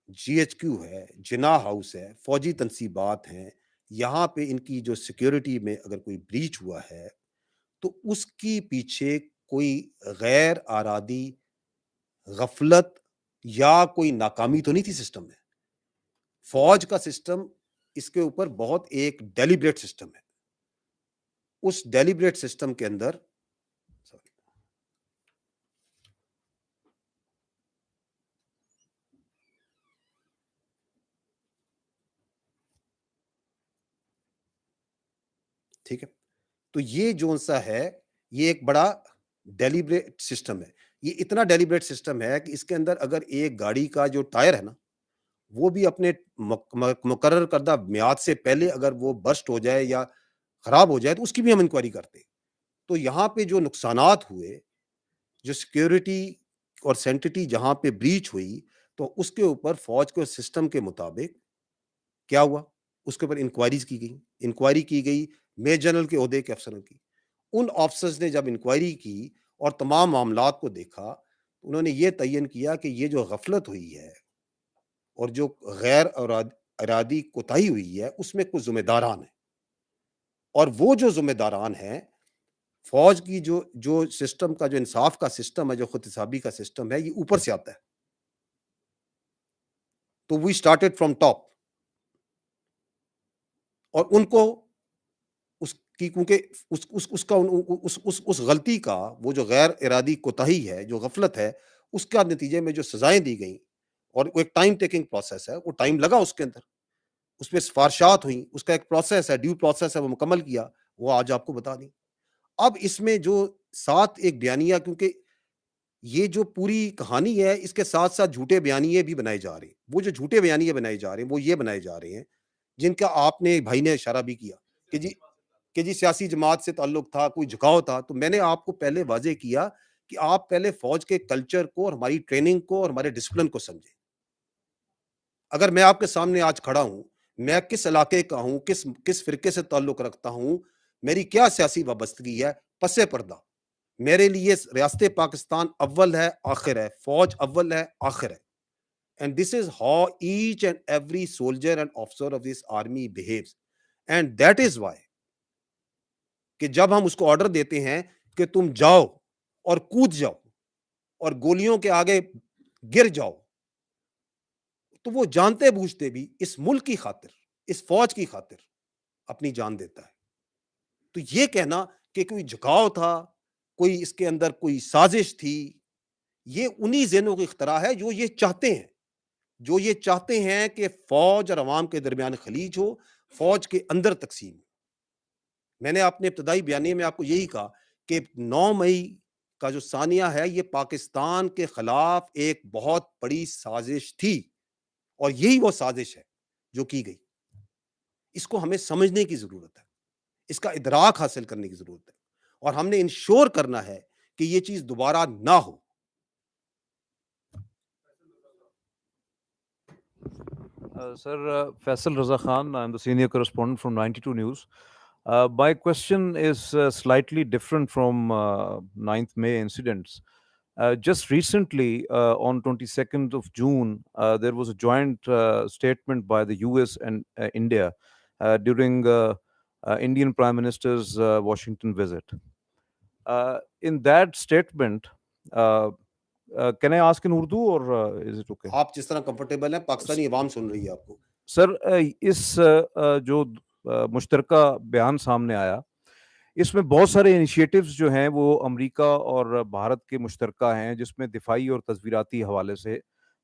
جی ایچ کیو ہے, جناح ہاؤس ہے, فوجی تنصیبات ہیں, یہاں پہ ان کی جو سیکیورٹی میں اگر کوئی بریچ ہوا ہے تو اس کی پیچھے کوئی غیر ارادی غفلت یا کوئی ناکامی تو نہیں تھی سسٹم میں. فوج کا سسٹم اس کے اوپر بہت ایک ڈیلیبریٹ سسٹم ہے. اس ڈیلیبریٹ سسٹم کے اندر ٹھیک ہے, تو یہ جو سا ہے یہ ایک بڑا ڈیلیبریٹ سسٹم ہے. یہ اتنا ڈیلیبریٹ سسٹم ہے کہ اس کے اندر اگر ایک گاڑی کا جو ٹائر ہے نا وہ بھی اپنے مقرر کردہ میعاد سے پہلے اگر وہ برسٹ ہو جائے یا خراب ہو جائے تو اس کی بھی ہم انکوائری کرتے. تو یہاں پہ جو نقصانات ہوئے, جو سیکیورٹی اور سینٹٹی جہاں پہ بریچ ہوئی, تو اس کے اوپر فوج کے سسٹم کے مطابق کیا ہوا, اس کے اوپر انکوائریز کی گئی. انکوائری کی گئی میجر جنرل کے عہدے کے افسروں کی. ان آفیسرز نے جب انکوائری کی اور تمام معاملات کو دیکھا, انہوں نے یہ تعین کیا کہ یہ جو غفلت ہوئی ہے اور جو غیر ارادی کوتاہی ہوئی ہے اس میں کچھ ذمہ داران ہیں, اور وہ جو ذمہ داران ہیں فوج کی جو سسٹم کا, جو انصاف کا سسٹم ہے, جو خود حسابی کا سسٹم ہے, یہ اوپر سے آتا ہے. تو وی اسٹارٹڈ فرام ٹاپ, اور ان کو اس کی کیونکہ اس غلطی کا, وہ جو غیر ارادی کوتاہی ہے, جو غفلت ہے, اس کا نتیجے میں جو سزائیں دی گئیں, اور وہ ایک ٹائم ٹیکنگ پروسیس ہے, وہ ٹائم لگا اس کے اندر, اس پہ سفارشات ہوئیں, اس کا ایک پروسیس ہے, ڈیو پروسیس ہے, وہ مکمل کیا, وہ آج آپ کو بتا دیں. اب اس میں جو ساتھ ایک بیانیہ, کیونکہ یہ جو پوری کہانی ہے اس کے ساتھ ساتھ جھوٹے بیانیے بھی بنائے جا رہے ہیں. وہ جو جھوٹے بیانیے بنائے جا رہے ہیں وہ یہ بنائے جا رہے ہیں جن کا آپ نے بھائی نے اشارہ بھی کیا کہ جی سیاسی جماعت سے تعلق تھا, کوئی جھکاؤ تھا. تو میں نے آپ کو پہلے واضح کیا کہ آپ پہلے فوج کے کلچر کو اور ہماری ٹریننگ کو اور ہمارے ڈسپلن کو سمجھیں. اگر میں آپ کے سامنے آج کھڑا ہوں, میں کس علاقے کا ہوں, کس فرقے سے تعلق رکھتا ہوں, میری کیا سیاسی وابستگی ہے, پس پردہ میرے لیے ریاست پاکستان اول ہے آخر ہے, فوج اول ہے آخر ہے. And this is how each and every soldier and officer of this army behaves. And that is why کہ جب ہم اس کو آرڈر دیتے ہیں کہ تم جاؤ اور کود جاؤ اور گولیوں کے آگے گر جاؤ, تو وہ جانتے بوجھتے بھی اس ملک کی خاطر, اس فوج کی خاطر اپنی جان دیتا ہے. تو یہ کہنا کہ کوئی جھکاؤ تھا, کوئی اس کے اندر کوئی سازش تھی, یہ انہی ذہنوں کی اختراع ہے جو یہ چاہتے ہیں کہ فوج اور عوام کے درمیان خلیج ہو, فوج کے اندر تقسیم. میں نے اپنے ابتدائی بیانیے میں آپ کو یہی کہا کہ 9 مئی کا جو ثانیہ ہے یہ پاکستان کے خلاف ایک بہت بڑی سازش تھی، اور یہی وہ سازش ہے جو کی گئی. اس کو ہمیں سمجھنے کی ضرورت ہے، اس کا ادراک حاصل کرنے کی ضرورت ہے، اور ہم نے انشور کرنا ہے کہ یہ چیز دوبارہ نہ ہو. Sir, Faisal Raza Khan, I'm the senior correspondent from 92 News. My question is slightly different from 9th May incidents. Just recently, on 22nd of June, there was a joint statement by the US and India during Indian Prime Minister's Washington visit. In that statement, can I ask in Urdu or is it okay? آپ جس طرح comfortable ہیں، پاکستانی عوام سن رہی ہے آپ کو. سر، اس جو مشترکہ بیان سامنے آیا، اس میں بہت سارے انیشیٹوز جو ہیں وہ امریکہ اور بھارت کے مشترکہ ہیں، جس میں دفاعی اور تصویراتی حوالے سے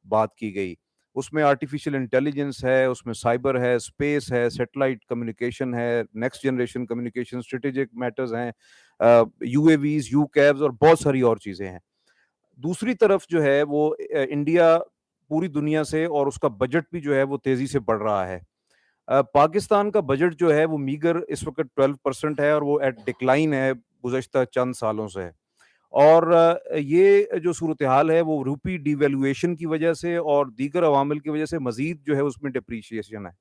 بات کی گئی. اس میں آرٹیفیشل انٹیلیجنس ہے، اس میں سائبر ہے، اسپیس ہے، سیٹلائٹ کمیونیکیشن ہے، next generation communication, strategic matters ہیں، U A Vs, U CAVs اور بہت ساری اور چیزیں ہیں. دوسری طرف جو ہے وہ انڈیا پوری دنیا سے، اور اس کا بجٹ بھی جو ہے وہ تیزی سے بڑھ رہا ہے. پاکستان کا بجٹ جو ہے وہ میگر اس وقت 12% ہے، اور وہ ایٹ ڈکلائن ہے گزشتہ چند سالوں سے. اور یہ جو صورتحال ہے وہ روپی ڈی ویلیویشن کی وجہ سے اور دیگر عوامل کی وجہ سے مزید جو ہے اس میں ڈپریشیشن ہے.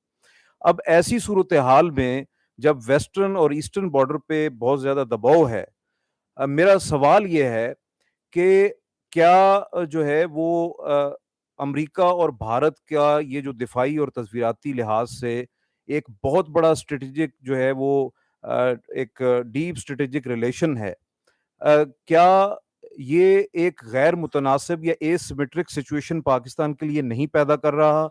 اب ایسی صورتحال میں جب ویسٹرن اور ایسٹرن بارڈر پہ بہت زیادہ دباؤ ہے، میرا سوال یہ ہے کہ کیا جو ہے وہ امریکہ اور بھارت کا یہ جو دفاعی اور تصویراتی لحاظ سے ایک بہت بڑا اسٹریٹجک جو ہے وہ ایک ڈیپ اسٹریٹجک ریلیشن ہے، کیا یہ ایک غیر متناسب یا اے سیمیٹرک سچویشن پاکستان کے لیے نہیں پیدا کر رہا؟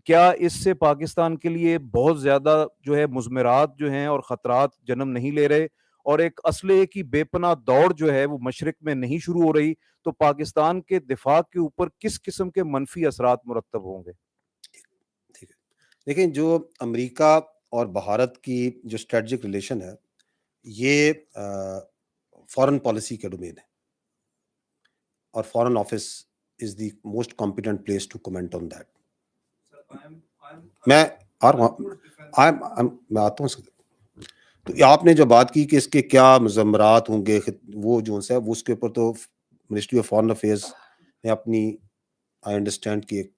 کیا اس سے پاکستان کے لیے بہت زیادہ جو ہے مضمرات جو ہیں اور خطرات جنم نہیں لے رہے، اور ایک اسلحے کی بے پناہ دوڑ جو ہے وہ مشرق میں نہیں شروع ہو رہی؟ تو پاکستان کے دفاع کے اوپر کس قسم کے منفی اثرات مرتب ہوں گے؟ دیکھیں، جو امریکہ اور بھارت کی جو اسٹریٹجک ریلیشن ہے یہ فارن پالیسی کے ڈومین ہے، اور foreign office is the most competent place to comment on that. میں آتا ہوں. تو آپ نے جو بات کی کہ اس کے کیا مضمرات ہوں گے، وہ جو ہے وہ اس کے اوپر تو منسٹری آف فارن افیئرس نے اپنی آئی انڈرسٹینڈ کی ایک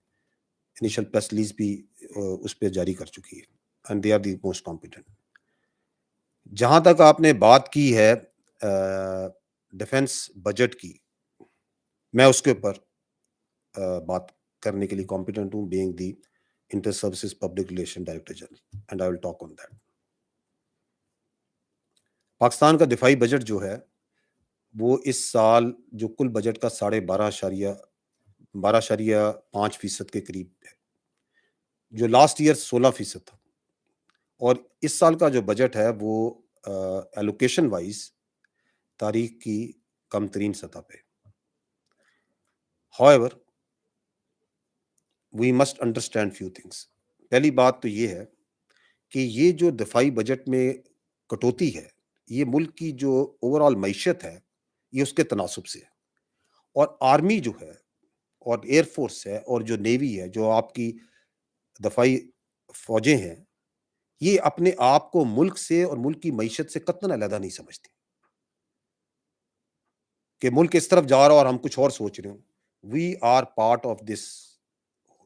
انیشل پریس ریلیز بھی اس پہ جاری کر چکی ہے، and they are the most competent. جہاں تک آپ نے بات کی ہے ڈیفنس بجٹ کی، میں اس کے اوپر بات کرنے کے لیے کمپیٹنٹ ہوں، being the inter services public relation director general, and I will talk on that. Pakistan کا دفاعی بجٹ جو ہے وہ اس سال جو کل بجٹ کا 12.5% کے قریب ہے، جو لاسٹ ایئر 16% تھا. اور اس سال کا جو بجٹ ہے وہ ایلوکیشن وائز تاریخ کی کم ترین سطح پہ. However, we must understand few things. پہلی بات تو یہ ہے کہ یہ جو دفاعی بجٹ میں کٹوتی ہے، یہ ملک کی جو اوور آل معیشت ہے یہ اس کے تناسب سے ہے. اور آرمی جو ہے اور ایئر فورس ہے اور جو نیوی ہے، جو آپ کی دفاعی فوجیں ہیں، یہ اپنے آپ کو ملک سے اور ملک کی معیشت سے قطعاً علیحدہ نہیں سمجھتی کہ ملک اس طرف جا رہا اور ہم کچھ اور سوچ رہے ہوں. We are part of this.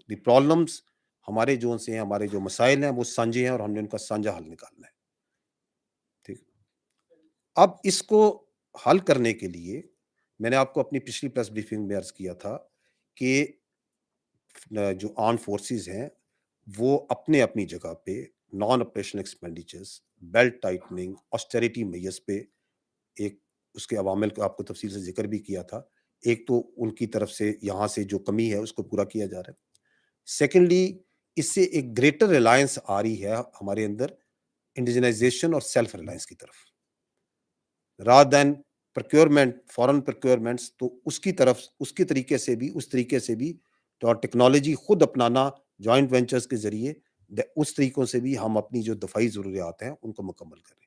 The problems ہمارے جو سے ہیں، ہمارے جو مسائل ہیں وہ سانجھے ہیں، اور ہم نے ان کا سانجھا حل نکالنا ہے. ٹھیک. اب اس کو حل کرنے کے لیے میں نے آپ کو اپنی پچھلی پریس بریفنگ میں عرض کیا تھا کہ جو آرم فورسز ہیں وہ اپنے اپنی جگہ پہ non operation expenditures, belt tightening, austerity measures پہ ایک اس کے عوامل کا آپ کو تفصیل سے ذکر بھی کیا تھا. ایک تو ان کی طرف سے یہاں سے جو کمی ہے اس کو پورا کیا جا رہا ہے. سیکنڈلی، اس سے ایک گریٹر ریلائنس آ رہی ہے ہمارے اندر انڈیجنائزیشن اور سیلف ریلائنس کی طرف، رادر دین پروکیورمنٹ، فارن پروکیورمنٹس. تو اس کی طرف اس کے طریقے سے بھی تو ٹیکنالوجی خود اپنانا جوائنٹ وینچرز کے ذریعے، اس طریقوں سے بھی ہم اپنی جو دفاعی ضروریات ہیں ان کو مکمل کریں.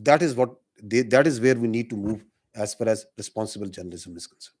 That is where we need to move as far as responsible journalism is concerned.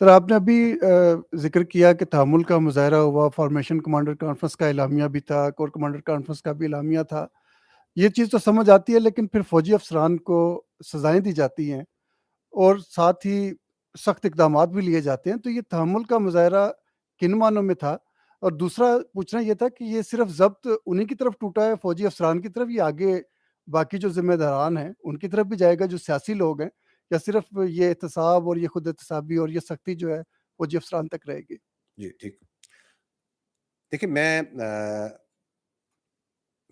سر آپ نے ابھی ذکر کیا کہ تحمل کا مظاہرہ ہوا، فارمیشن کمانڈر کانفرنس کا اعلامیہ بھی تھا، کور کمانڈر کانفرنس کا بھی اعلامیہ تھا. یہ چیز تو سمجھ آتی ہے، لیکن پھر فوجی افسران کو سزائیں دی جاتی ہیں اور ساتھ ہی سخت اقدامات بھی لیے جاتے ہیں. تو یہ تحمل کا مظاہرہ کن معنوں میں تھا؟ اور دوسرا پوچھنا یہ تھا کہ یہ صرف ضبط انہی کی طرف ٹوٹا ہے، فوجی افسران کی طرف، یا آگے باقی جو ذمہ داران ہیں ان کی طرف بھی جائے گا، جو سیاسی لوگ ہیں، یا صرف یہ احتساب اور یہ خود احتسابی اور یہ سختی جو ہے فوجی افسران تک رہے گی؟ جی ٹھیک. دیکھیں میں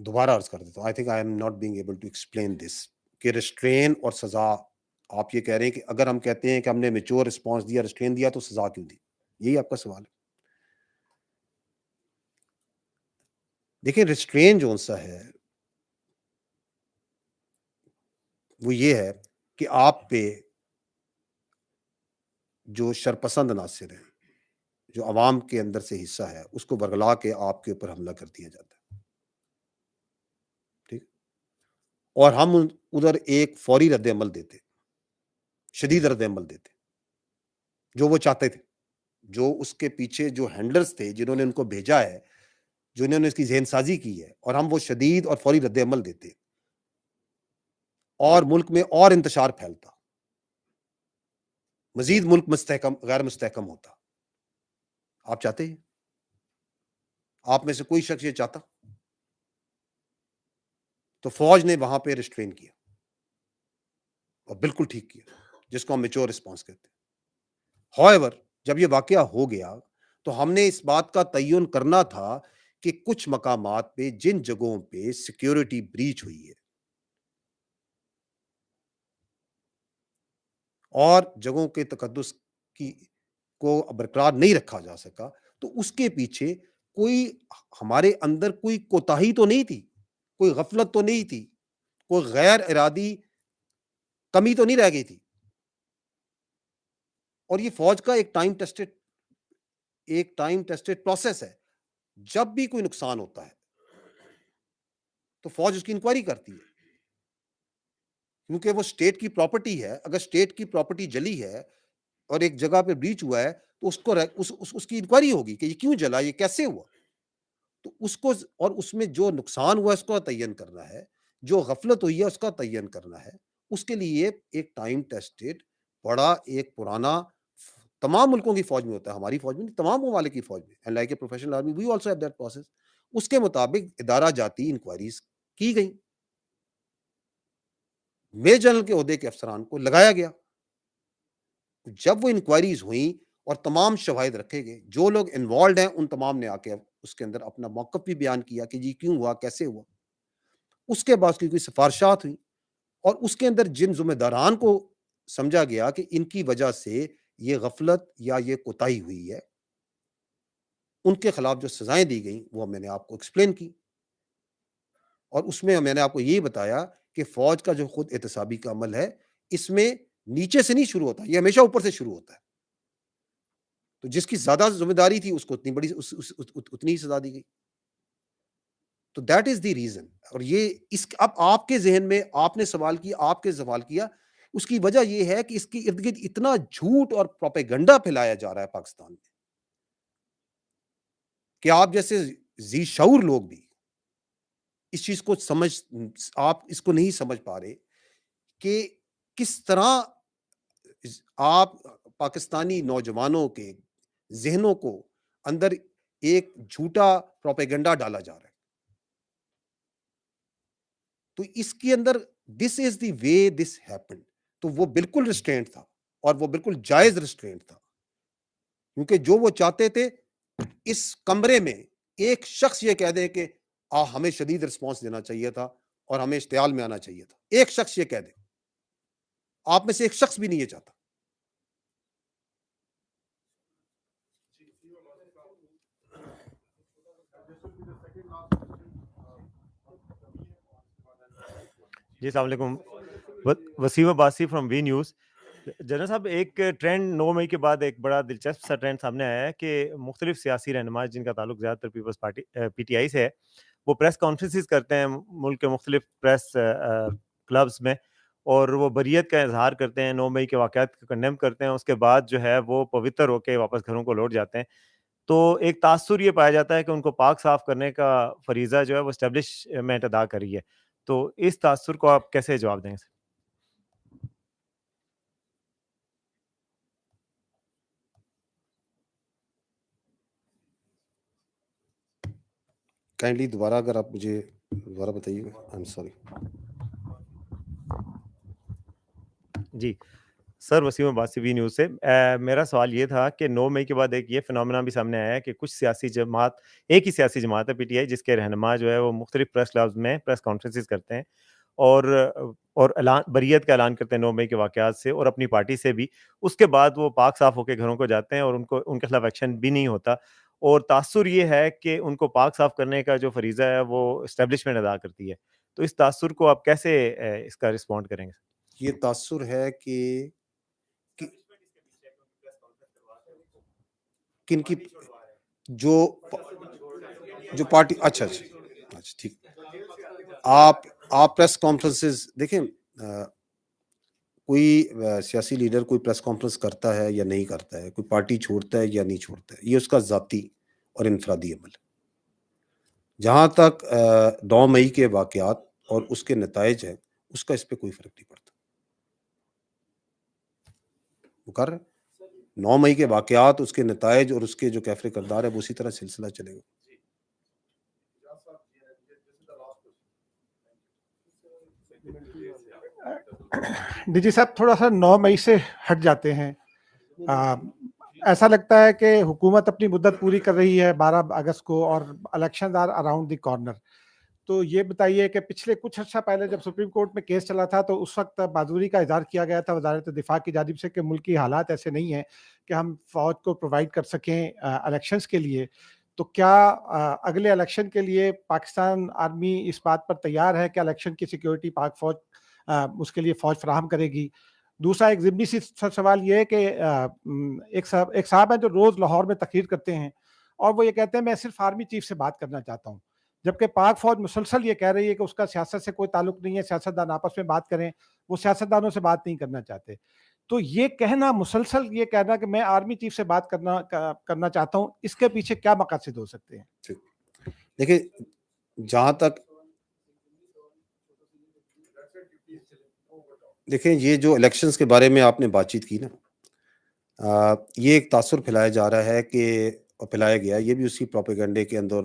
دوبارہ عرض کر دیتا ہوں. I think I am not being able to explain this کہ ریسٹرین اور سزا، آپ یہ کہہ رہے ہیں کہ اگر ہم کہتے ہیں کہ ہم نے میچور رسپانس دیا، ریسٹرین دیا، تو سزا کیوں دی؟ یہی آپ کا سوال ہے. دیکھیں ریسٹرین جو سا ہے وہ یہ ہے کہ آپ پہ جو شرپسند عناصر ہیں، جو عوام کے اندر سے حصہ ہے، اس کو برگلا کے آپ کے اوپر حملہ کر دیا جاتا ہے. ٹھیک. اور ہم ادھر ایک فوری رد عمل دیتے، شدید رد عمل دیتے، جو وہ چاہتے تھے، جو اس کے پیچھے جو ہینڈلرز تھے، جنہوں نے ان کو بھیجا ہے، جنہوں نے اس کی ذہن سازی کی ہے، اور ہم وہ شدید اور فوری رد عمل دیتے اور ملک میں اور انتشار پھیلتا، مزید ملک مستحکم غیر مستحکم ہوتا. آپ چاہتے ہیں؟ آپ میں سے کوئی شخص یہ چاہتا؟ تو فوج نے وہاں پہ ریسٹرین کیا اور بالکل ٹھیک کیا، جس کو ہم میچور رسپانس کہتے ہیں. However, جب یہ واقعہ ہو گیا تو ہم نے اس بات کا تعین کرنا تھا کہ کچھ مقامات پہ، جن جگہوں پہ سیکیورٹی بریچ ہوئی ہے اور جگہوں کے تقدس کو برقرار نہیں رکھا جا سکا، تو اس کے پیچھے کوئی ہمارے اندر کوئی کوتاہی تو نہیں تھی، کوئی غفلت تو نہیں تھی، کوئی غیر ارادی کمی تو نہیں رہ گئی تھی. اور یہ فوج کا ایک ٹائم ٹیسٹڈ پروسیس ہے. جب بھی کوئی نقصان ہوتا ہے تو فوج اس کی انکوائری کرتی ہے، کیونکہ وہ اسٹیٹ کی پراپرٹی ہے. اگر اسٹیٹ کی پراپرٹی جلی ہے اور ایک جگہ پہ بریچ ہوا ہے تو اس کی انکوائری ہوگی کہ یہ کیوں جلا، یہ کیسے ہوا. تو اس کو، اور اس میں جو نقصان ہوا اس کو تعین کرنا ہے، جو غفلت ہوئی ہے اس کا تعین کرنا ہے. اس کے لیے ایک ٹائم ٹیسٹڈ بڑا ایک پرانا، تمام ملکوں کی فوج میں ہوتا ہے، ہماری فوج میں نہیں، تمام ممالک کی فوج میں. And like a professional army we also have that process. اس کے مطابق ادارہ جاتی انکوائریز کی گئی، میجر جنرل کے عہدے کے افسران کو لگایا گیا. جب وہ انکوائریز ہوئیں اور تمام شواہد رکھے گئے، جو لوگ انوالوڈ ہیں ان تمام نے آ کے اس کے اندر اپنا موقف بھی بیان کیا کہ جی کیوں ہوا، کیسے ہوا. اس کے بعد کوئی سفارشات ہوئی اور اس کے اندر جن ذمہ داران کو سمجھا گیا کہ ان کی وجہ سے یہ غفلت یا یہ کوتاہی ہوئی ہے، ان کے خلاف جو سزائیں دی گئیں وہ میں نے آپ کو ایکسپلین کی. اور اس میں نے آپ کو یہ بتایا کہ فوج کا جو خود احتسابی کا عمل ہے، اس میں نیچے سے نہیں شروع ہوتا، یہ ہمیشہ اوپر سے شروع ہوتا ہے. تو جس کی زیادہ ذمہ داری تھی اس کو اتنی ہی سزا دی گئی. تو دیٹ از دی ریزن. اور یہ اب آپ کے ذہن میں آپ نے سوال کیا، اس کی وجہ یہ ہے کہ اس کے ارد گرد اتنا جھوٹ اور پروپیگنڈا پھیلایا جا رہا ہے پاکستان میں کہ آپ جیسے ذی شعور لوگ بھی اس چیز کو آپ اس کو نہیں سمجھ پا رہے کہ کس طرح آپ پاکستانی نوجوانوں کے ذہنوں کو اندر ایک جھوٹا پروپیگنڈا ڈالا جا رہا ہے. تو اس کے اندر دس از دی وے دس ہیپنڈ. تو وہ بالکل ریسٹرینٹ تھا اور وہ بالکل جائز ریسٹرینٹ تھا، کیونکہ جو وہ چاہتے تھے اس کمرے میں ایک شخص یہ کہہ دے کہ ہمیں شدید رسپانس دینا چاہیے تھا اور ہمیں اشتعال میں آنا چاہیے تھا. ایک شخص یہ کہہ دے، آپ میں سے ایک شخص بھی نہیں یہ چاہتا. جی السلام علیکم، Wasim Abbasi from We News. General صاحب، ایک ٹرینڈ 9 مئی کے بعد ایک بڑا دلچسپ سا ٹرینڈ سامنے آیا ہے کہ مختلف سیاسی رہنما جن کا تعلق زیادہ تر Peoples Party P T I سے ہے، وہ پریس کانفرنسز کرتے ہیں ملک کے مختلف پریس کلبز میں، اور وہ بریت کا اظہار کرتے ہیں, 9 مئی کے واقعات کو کنڈیم کرتے ہیں, اس کے بعد جو ہے وہ پوتر ہو کے واپس گھروں کو لوٹ جاتے ہیں. تو ایک تاثر یہ پایا جاتا ہے کہ ان کو پاک صاف کرنے کا فریضہ جو ہے وہ اسٹیبلشمنٹ ادا کر رہی ہے. تو اس تاثر کو آپ کیسے جواب دیں گے؟ کائنڈلی دوبارہ اگر آپ مجھے دوبارہ بتائیے گا. I am sorry. جی سر, وسیم عباسی وی نیوز سے. میرا سوال یہ تھا کہ 9 مئی کے بعد ایک یہ فنومینا بھی سامنے آیا ہے کہ کچھ سیاسی جماعت, ایک ہی سیاسی جماعت ہے PTI, جس کے رہنما جو ہے وہ مختلف پریس کلبز میں پریس کانفرنسز کرتے ہیں اور بریت کا اعلان کرتے ہیں 9 مئی کے واقعات سے اور اپنی پارٹی سے بھی. اس کے بعد وہ پاک صاف ہو کے گھروں کو جاتے ہیں اور ان کے خلاف ایکشن بھی نہیں ہوتا. اور تاثر یہ ہے کہ ان کو پاک صاف کرنے کا جو فریضہ ہے وہ اسٹیبلشمنٹ ادا کرتی ہے. تو اس تاثر کو آپ کیسے اس کا رسپونڈ کریں گے؟ یہ تاثر ہے کہ کن کی جو پارٹی. اچھا ٹھیک. آپ پریس کانفرنسز دیکھیں, کوئی سیاسی لیڈر کوئی پریس کانفرنس کرتا ہے یا نہیں کرتا ہے, کوئی پارٹی چھوڑتا ہے یا نہیں چھوڑتا ہے, یہ اس کا ذاتی اور انفرادی عمل ہے. جہاں تک 9 مئی کے واقعات اور اس کے نتائج ہیں, اس کا اس پہ کوئی فرق نہیں پڑتا. وہ کر رہے 9 مئی کے واقعات, اس کے نتائج اور اس کے جو کیفر کردار ہے وہ اسی طرح سلسلہ چلے گا. ڈی جی صاحب, تھوڑا سا 9 مئی سے ہٹ جاتے ہیں. ایسا لگتا ہے کہ حکومت اپنی مدت پوری کر رہی ہے 12 اگست کو اور election are around the corner. تو یہ بتائیے کہ پچھلے کچھ عرصہ پہلے جب سپریم کورٹ میں کیس چلا تھا تو اس وقت معذوری کا اظہار کیا گیا تھا وزارت دفاع کی جانب سے کہ ملکی حالات ایسے نہیں ہیں کہ ہم فوج کو پرووائڈ کر سکیں الیکشنز کے لیے. تو کیا اگلے الیکشن کے لیے پاکستان آرمی اس بات پر تیار ہے کہ الیکشن کی سیکیورٹی پاک فوج اس کے لیے فوج فراہم کرے گی؟ دوسرا ایک ضمنی سی سوال یہ ہے کہ ایک صاحب ہیں جو روز لاہور میں تقریر کرتے ہیں اور وہ یہ کہتے ہیں میں صرف آرمی چیف سے بات کرنا چاہتا ہوں, جبکہ پاک فوج مسلسل یہ کہہ رہی ہے کہ اس کا سیاست سے کوئی تعلق نہیں ہے, سیاستدان آپس میں بات کریں, وہ سیاستدانوں سے بات نہیں کرنا چاہتے. تو یہ کہنا مسلسل یہ کہنا کہ میں آرمی چیف سے بات کرنا چاہتا ہوں, اس کے پیچھے کیا مقاصد ہو سکتے ہیں؟ دیکھیں, جہاں تک دیکھیں یہ جو الیکشنز کے بارے میں آپ نے بات چیت کی نا, یہ ایک تاثر پھیلایا جا رہا ہے کہ پھیلایا گیا, یہ بھی اسی پروپیگنڈے کے اندر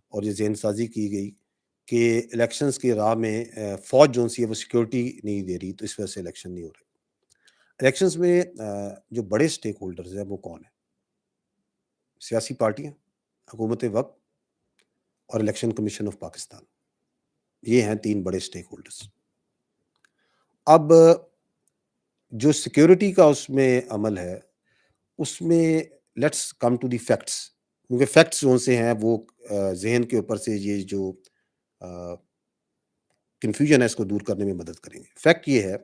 اور یہ ذہن سازی کی گئی کہ الیکشنز کی راہ میں فوج جو سی ہے وہ سیکیورٹی نہیں دے رہی, تو اس وجہ سے الیکشن نہیں ہو رہے. الیکشنز میں جو بڑے سٹیک ہولڈرز ہیں وہ کون ہیں؟ سیاسی پارٹیاں, حکومت وقت اور الیکشن کمیشن آف پاکستان. یہ ہیں 3 بڑے سٹیک ہولڈرز. اب جو سیکیورٹی کا اس میں عمل ہے, اس میں let's come to the facts, کیونکہ فیکٹس جو سے ہیں وہ ذہن کے اوپر سے یہ جو کنفیوژن ہے اس کو دور کرنے میں مدد کریں گے. فیکٹ یہ ہے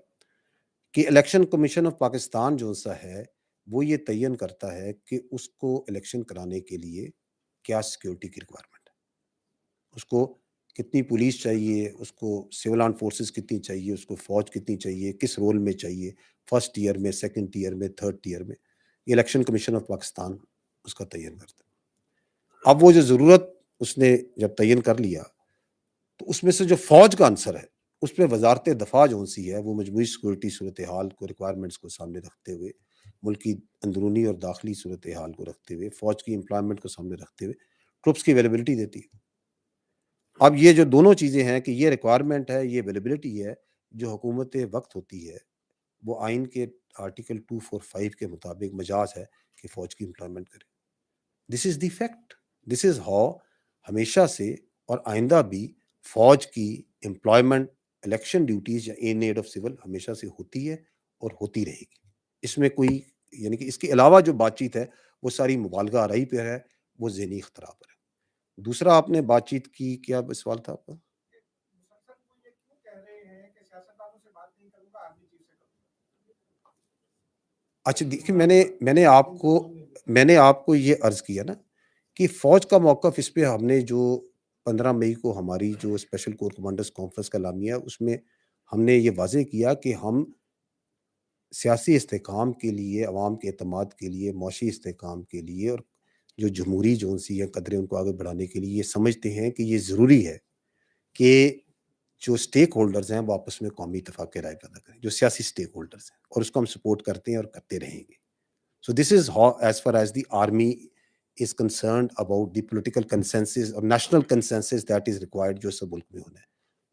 کہ الیکشن کمیشن آف پاکستان جو سا ہے وہ یہ تعین کرتا ہے کہ اس کو الیکشن کرانے کے لیے کیا سیکیورٹی کی ریکوائرمنٹ ہے, اس کو کتنی پولیس چاہیے, اس کو سول آرم فورسز کتنی چاہیے, اس کو فوج کتنی چاہیے, کس رول میں چاہیے, فرسٹ ایئر میں, سیکنڈ ایئر میں, تھرڈ ایئر میں. یہ الیکشن کمیشن آف پاکستان اس کا تعین کرتا ہے. اب وہ جو ضرورت اس نے جب تعین کر لیا تو اس میں سے جو فوج کا عنصر ہے اس پہ وزارت دفاع جو سی ہے وہ مجموعی سیکورٹی صورتحال کو ریکوائرمنٹس کو سامنے رکھتے ہوئے, ملکی اندرونی اور داخلی صورتحال کو رکھتے ہوئے, فوج کی امپلائمنٹ کو سامنے رکھتے ہوئے ٹروپس کی اویلیبلٹی دیتی ہے. اب یہ جو دونوں چیزیں ہیں کہ یہ ریکوائرمنٹ ہے, یہ اویلیبلٹی ہے, جو حکومت وقت ہوتی ہے وہ آئین کے آرٹیکل 245 کے مطابق مجاز ہے کہ فوج کی امپلائمنٹ کرے. دس از the fact, this is how ہمیشہ سے اور آئندہ بھی فوج کی امپلائمنٹ الیکشن ڈیوٹیز یا ان ایڈ آف سول ہمیشہ سے ہوتی ہے اور ہوتی رہے گی. اس میں کوئی یعنی کہ اس کے علاوہ جو بات چیت ہے وہ ساری مبالغہ آرائی پہ ہے, وہ ذہنی اختراع پر ہے. دوسرا آپ نے بات چیت کی, کیا سوال تھا آپ کا؟ اچھا دیکھیں, میں نے آپ کو یہ عرض کیا نا کہ فوج کا موقف اس پہ ہم نے جو 15 مئی کو ہماری جو اسپیشل کور کمانڈرز کانفرنس کا اعلامیہ ہے اس میں ہم نے یہ واضح کیا کہ ہم سیاسی استحکام کے لیے، عوام کے اعتماد کے لیے، معاشی استحکام کے لیے اور جو جمہوری جو سی ہے قدریں ان کو آگے بڑھانے کے لیے یہ سمجھتے ہیں کہ یہ ضروری ہے کہ جو اسٹیک ہولڈرز ہیں وہ آپس میں قومی اتفاق رائے پیدا کریں، جو سیاسی اسٹیک ہولڈرز ہیں، اور اس کو ہم سپورٹ کرتے ہیں اور کرتے رہیں گے. So this is how as far as the army is concerned about the political consensus or national consensus that is required جو سب ملک میں ہونا ہے.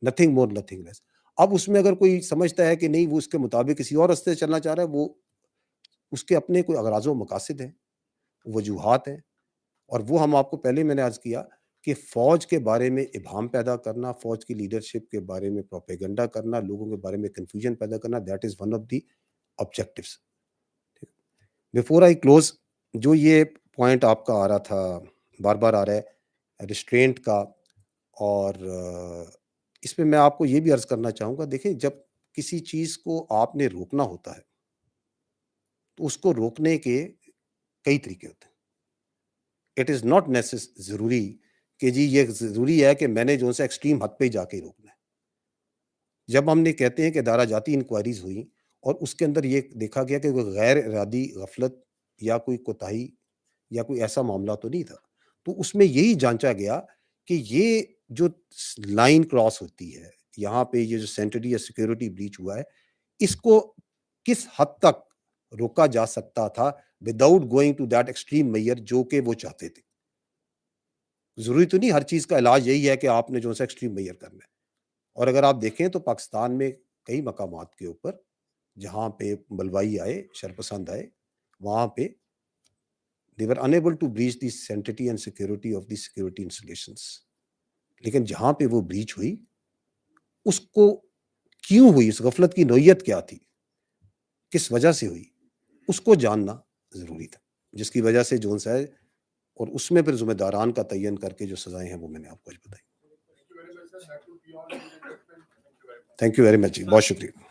nothing more nothing less. اب اس میں اگر کوئی سمجھتا ہے کہ نہیں وہ اس کے مطابق کسی اور راستے سے چلنا چاہ رہا ہے، وہ اس کے اپنے کوئی اغراض و مقاصد ہیں، وجوہات ہیں، اور وہ ہم آپ کو پہلے میں نے عرض کیا کہ فوج کے بارے میں ابہام پیدا کرنا، فوج کی لیڈرشپ کے بارے میں پروپیگنڈا کرنا، لوگوں کے بارے میں کنفیوژن پیدا کرنا، that is one of the objectives. Before I close, جو یہ پوائنٹ آپ کا آ رہا تھا، بار بار آ رہا ہے ریسٹرینٹ کا، اور اس میں آپ کو یہ بھی عرض کرنا چاہوں گا، دیکھیں جب کسی چیز کو آپ نے روکنا ہوتا ہے تو اس کو روکنے کے کئی طریقے ہوتے ہیں. اٹ از ناٹ ضروری کہ جی یہ ضروری ہے کہ میں نے جو سے ایکسٹریم حد پہ جا کے روکنا ہے. جب ہم نے کہتے ہیں کہ ادارہ جاتی انکوائریز ہوئی اور اس کے اندر یہ دیکھا گیا کہ کوئی غیر ارادی غفلت یا کوئی کوتاہی یا کوئی ایسا معاملہ تو نہیں تھا، تو اس میں یہی جانچا گیا کہ یہ جو لائن کراس ہوتی ہے، یہاں پہ یہ جو سینٹری یا سیکیورٹی بریچ ہوا ہے، اس کو کس حد تک روکا جا سکتا تھا without going to that extreme measure جو کہ وہ چاہتے تھے. ضروری تو نہیں ہر چیز کا علاج یہی ہے کہ آپ نے جو سا ایکسٹریم میئر کرنا ہے. اور اگر آپ دیکھیں تو پاکستان میں کئی مقامات کے اوپر جہاں پہ بلوائی آئے، شرپسند آئے، وہاں پہ they were unable to breach the sanctity and security of the security installations. لیکن جہاں پہ وہ بریچ ہوئی، اس کو کیوں ہوئی، اس غفلت کی نوعیت کیا تھی، کس وجہ سے ہوئی، اس کو جاننا ضروری تھا، جس کی وجہ سے جون سا ہے، اور اس میں پھر ذمہ داران کا تعین کر کے جو سزائیں ہیں وہ میں نے آپ کو آج بتائی. تھینک یو ویری مچ جی، بہت شکریہ.